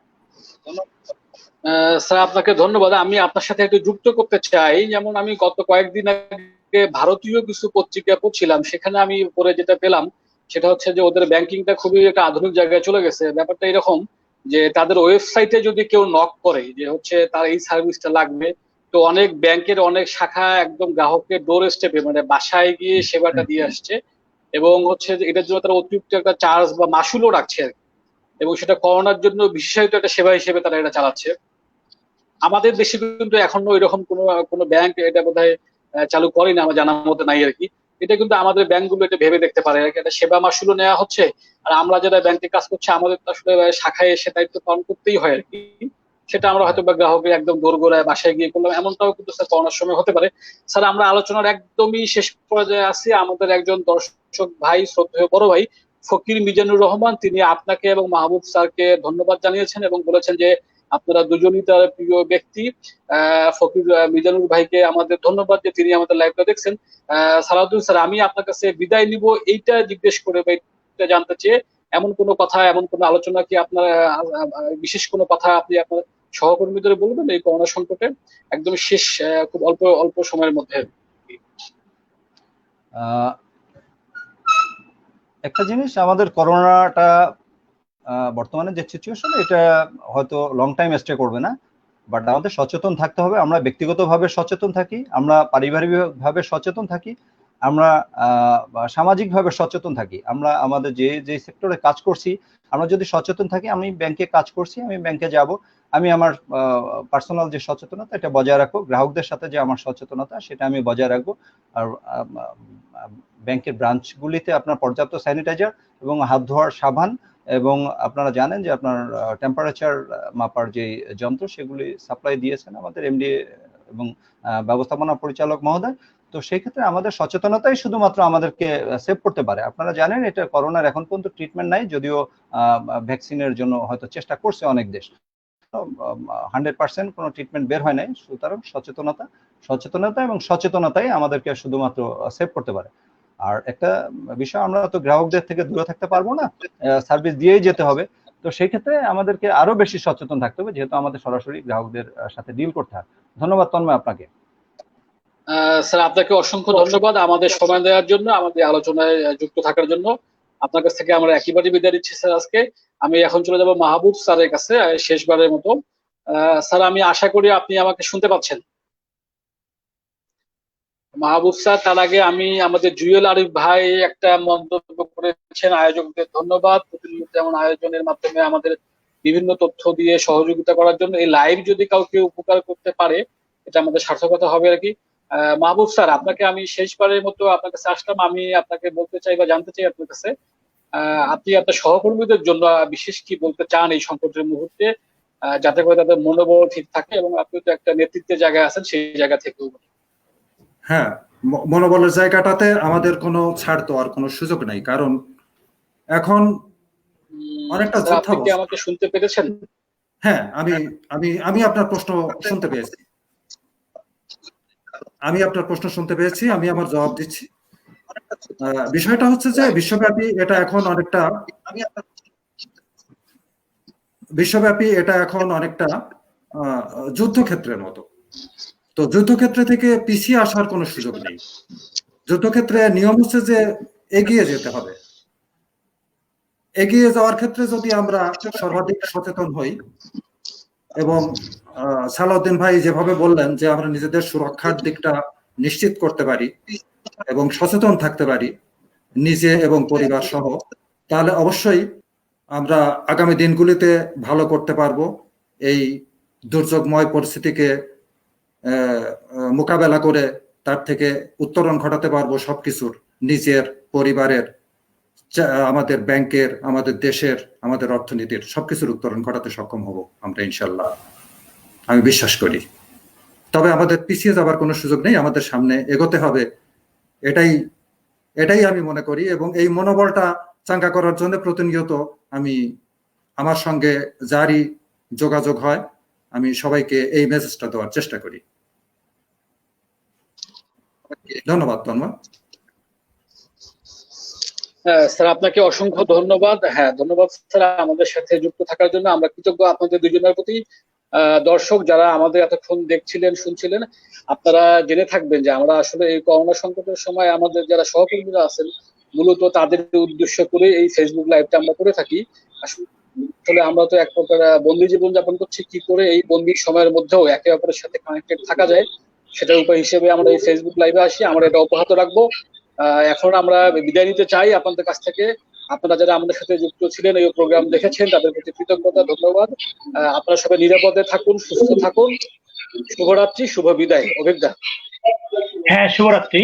স্যার আপনাকে ধন্যবাদ। আমি আপনার সাথে একটু যুক্ত করতে চাই, যেমন আমি গত কয়েকদিন আগে ভারতীয় কিছু পত্রিকা পড়ছিলাম, সেখানে আমি পরে যেটা পেলাম সেটা হচ্ছে যে ওদের ব্যাংকিংটা খুবই একটা আধুনিক জায়গায় চলে গেছে। ব্যাপারটা এরকম যে তাদের ওয়েবসাইটে যদি কেউ নক করে যে হচ্ছে তার এই সার্ভিসটা লাগবে, তো অনেক ব্যাংকের অনেক শাখা একদম গ্রাহকের ডোর স্টেপে, মানে বাসায় গিয়ে সেবাটা দিয়ে আসছে, এবং হচ্ছে যে এটার জন্য তারা অতিরিক্ত একটা চার্জ বা মাসুলও রাখছে আর কি। এবং সেটা করোনার জন্য বিশেষায়িত একটা সেবা হিসেবে তারা এটা চালাচ্ছে। আমাদের দেশে কিন্তু এখনো এরকম কোনো ব্যাংক এটা বোধহয় চালু করেনি, আমার জানার মধ্যে নাই আর কি। এটা কিন্তু আমাদের ব্যাংকগুলো এটা ভেবে দেখতে পারে আর কি, একটা সেবা মাসুলও নেওয়া হচ্ছে। আর আমরা যারা ব্যাংকে কাজ করছি আমাদের তো আসলে শাখায় এসে দায়িত্ব পালন করতেই হয় আর কি। সেটা আমরা হয়তো বা গ্রাহকের একদম দোরগোড়ায় বাসায় গিয়ে করলাম, এমনটাও কিন্তু স্যার করোনার সময় হতে পারে। স্যার আমরা আলোচনার একদমই শেষ পর্যায়ে আছি। আমাদের একজন দর্শক ভাই, শ্রদ্ধেয় বড় ভাই ফকির মিজানুর রহমান, তিনি আপনাকে এবং মাহবুব স্যারকে ধন্যবাদ জানিয়েছেন এবং বলেছেন যে আপনারা দুজনই তার প্রিয় ব্যক্তি। ফকির মিজানুর ভাইকে আমাদের ধন্যবাদ যে তিনি আমাদের লাইভটা দেখছেন। সালাউদ্দিন স্যার, আমি আপনার কাছে বিদায় নিব এইটা জিজ্ঞেস করে বা এটা জানতে চেয়ে, এমন কোনো কথা, এমন কোনো আলোচনা কি আপনার, বিশেষ কোনো কথা আপনি আপনার সহকর্মীদের বলবেন এই করোনা সংকটে একদম শেষ, খুব অল্প অল্প সময়ের মধ্যে? একটা জিনিস, আমাদের করোনাটা বর্তমানে যে সিচুয়েশন, এটা হয়তো লং টাইম স্টে করবে না, বাট আমাদের সচেতন থাকতে হবে। আমরা ব্যক্তিগতভাবে সচেতন থাকি, আমরা পারিবারিকভাবে সচেতন থাকি, আমরা সামাজিকভাবে সচেতন থাকি। আমরা আমাদের যে সেক্টরে কাজ করছি, আমরা যদি সচেতন থাকি, আমি ব্যাংকে কাজ করছি, আমি ব্যাংকে যাব, আমি আমার পার্সোনাল যে সচেতনতা এটা বজায় রাখবো, গ্রাহকদের সাথে যে আমার সচেতনতা সেটা আমি বজায় রাখবো। আর ব্যাংকের ব্রাঞ্চগুলিতে আপনার পর্যাপ্ত স্যানিটাইজার এবং হাত ধোয়ার সাবান, এবং আপনারা জানেন যে আপনার টেম্পারেচার মাপার যে যন্ত্র, সেগুলি সাপ্লাই দিয়েছেন আমাদের এমডি এবং ব্যবস্থাপনা পরিচালক মহোদয়। তো সেই ক্ষেত্রে আমাদের সচেতনতাই শুধুমাত্র আমাদেরকে সেভ করতে পারে। আপনারা জানেন এটা করোনার এখন পর্যন্ত ট্রিটমেন্ট নাই, যদিও ভ্যাকসিনের জন্য হয়তো চেষ্টা করছে অনেক দেশ, 100% কোনো ট্রিটমেন্ট বের হয় নাই। সুতরাং সচেতনতা এবং সচেতনতাই আমাদেরকে শুধুমাত্র সেভ করতে পারে। আর একটা বিষয়, আমরা তো গ্রাহকদের থেকে দূরে থাকতে পারবো না, সার্ভিস দিয়েই যেতে হবে। তো সেই ক্ষেত্রে আমাদেরকে আরো বেশি সচেতন থাকতে হবে, যেহেতু আমাদের সরাসরি গ্রাহকদের সাথে ডিল করতে হয়। ধন্যবাদ তন্ময় আপনাকে। স্যার আপনাকে অসংখ্য ধন্যবাদ আমাদের সময় দেওয়ার জন্য, আমাদের আলোচনায় যুক্ত থাকার জন্য। আপনার কাছ থেকে আমরা একেবারে বিদায় নিচ্ছি স্যার আজকে। আমি এখন চলে যাব মাহবুব স্যারের কাছে শেষবারের মতো। স্যার আমি আশা করি আপনি আমাকে শুনতে পাচ্ছেন। মাহবুব স্যার, তার আগে আমি আমাদের জুয়েল আরিফ ভাই একটা মন্তব্য করেছেন, আয়োজকদের ধন্যবাদ, প্রতিনিয়ত এমন আয়োজনের মাধ্যমে আমাদের বিভিন্ন তথ্য দিয়ে সহযোগিতা করার জন্য। এই লাইভ যদি কাউকে উপকার করতে পারে এটা আমাদের সার্থকতা হবে আর কি। মাহবুব স্যার, আপনাকে আমি শেষবারের মতো আপনার কাছে আসলাম, আমি আপনাকে বলতে চাই বা জানতে চাই আপনার কাছে আপনি আপনার সহকর্মীদের জন্য বিশেষ কি বলতে চান এই সংকটের মুহূর্তে, যাতে করে তাদের মনোবল ঠিক থাকে, এবং আপনি তো একটা নেতৃত্বের জায়গায় আছেন সেই জায়গা থেকেও। হ্যাঁ, মনোবলের জায়গাটাতে আমাদের কোনো ছাড় তো আর কোনো সুযোগ নাই, কারণ এখন অনেকটা স্যার, আপনি কি যুদ্ধাবস্থা। আমাকে শুনতে পেরেছেন? হ্যাঁ, আমি আমি আমি আপনার প্রশ্ন শুনতে পেয়েছি। আমি আপনার প্রশ্ন শুনতে পেয়েছি, আমি আমার জবাব দিচ্ছি। বিষয়টা হচ্ছে যে বিশ্বব্যাপী এটা এখন অনেকটা যুদ্ধক্ষেত্রের মতো। তো যুদ্ধক্ষেত্রে থেকে পিছিয়ে আসার কোনো সুযোগ নেই। যুদ্ধক্ষেত্রে নিয়ম হচ্ছে যে এগিয়ে যেতে হবে। এগিয়ে যাওয়ার ক্ষেত্রে যদি আমরা সর্বাধিক সচেতন হই, এবং সালাউদ্দিন ভাই যেভাবে বললেন যে আমরা নিজেদের সুরক্ষার দিকটা নিশ্চিত করতে পারি এবং সচেতন থাকতে পারি নিজে এবং পরিবার সহ, তাহলে অবশ্যই আমরা আগামী দিনগুলিতে ভালো করতে পারবো। এই দুর্যোগময় পরিস্থিতিকে মোকাবেলা করে তার থেকে উত্তরণ ঘটাতে পারবো সবকিছুর, নিজের, পরিবারের, আমাদের ব্যাংকের, আমাদের দেশের, আমাদের অর্থনীতির সবকিছুর উত্তরণ ঘটাতে সক্ষম হব আমরা ইনশাল্লাহ, আমি বিশ্বাস করি। তবে আমাদের পিছিয়ে যাবার কোনো সুযোগ নেই, আমাদের সামনে এগোতে হবে, এটাই আমি মনে করি। এবং এই মনোবলটা চাঙ্গা করার জন্য প্রতিনিয়ত আমি আমার সঙ্গে যারই যোগাযোগ হয় আমি সবাইকে এই মেসেজটা দেওয়ার চেষ্টা করি। ধন্যবাদ তন্ময়। স্যার, আপনাকে অসংখ্য ধন্যবাদ। হ্যাঁ, ধন্যবাদ স্যার আমাদের সাথে যুক্ত থাকার জন্য। আমরা কৃতজ্ঞ আপনাদের দুজনের প্রতি। দর্শক যারা আমাদের এতক্ষণ দেখছিলেন, শুনছিলেন, আপনারা জেনে থাকবেন যে আমরা আসলে এই করোনা সংকটের সময় আমাদের যারা সহকর্মীরা আছেন মূলত তাদের উদ্দেশ্য করে এই ফেসবুক লাইভটা আমরা করে থাকি। আসলে আমরা তো এক প্রকার বন্দি জীবন যাপন করছি, কি করে এই বন্দি সময়ের মধ্যেও একে অপরের সাথে কানেক্টেড থাকা যায় সেটার উপায় হিসেবে আমরা এই ফেসবুক লাইভে আসি। আমরা এটা অব্যাহত রাখবো। এখন আমরা বিদায় নিতে চাই আপনাদের কাছ থেকে। আপনারা যারা আমাদের সাথে যুক্ত ছিলেন, এই প্রোগ্রাম দেখেছেন, তাদের প্রতি কৃতজ্ঞতা, ধন্যবাদ। আপনারা সবাই নিরাপদে থাকুন, সুস্থ থাকুন। শুভরাত্রি, শুভ বিদায়। অভিজ্ঞতা। হ্যাঁ, শুভরাত্রি।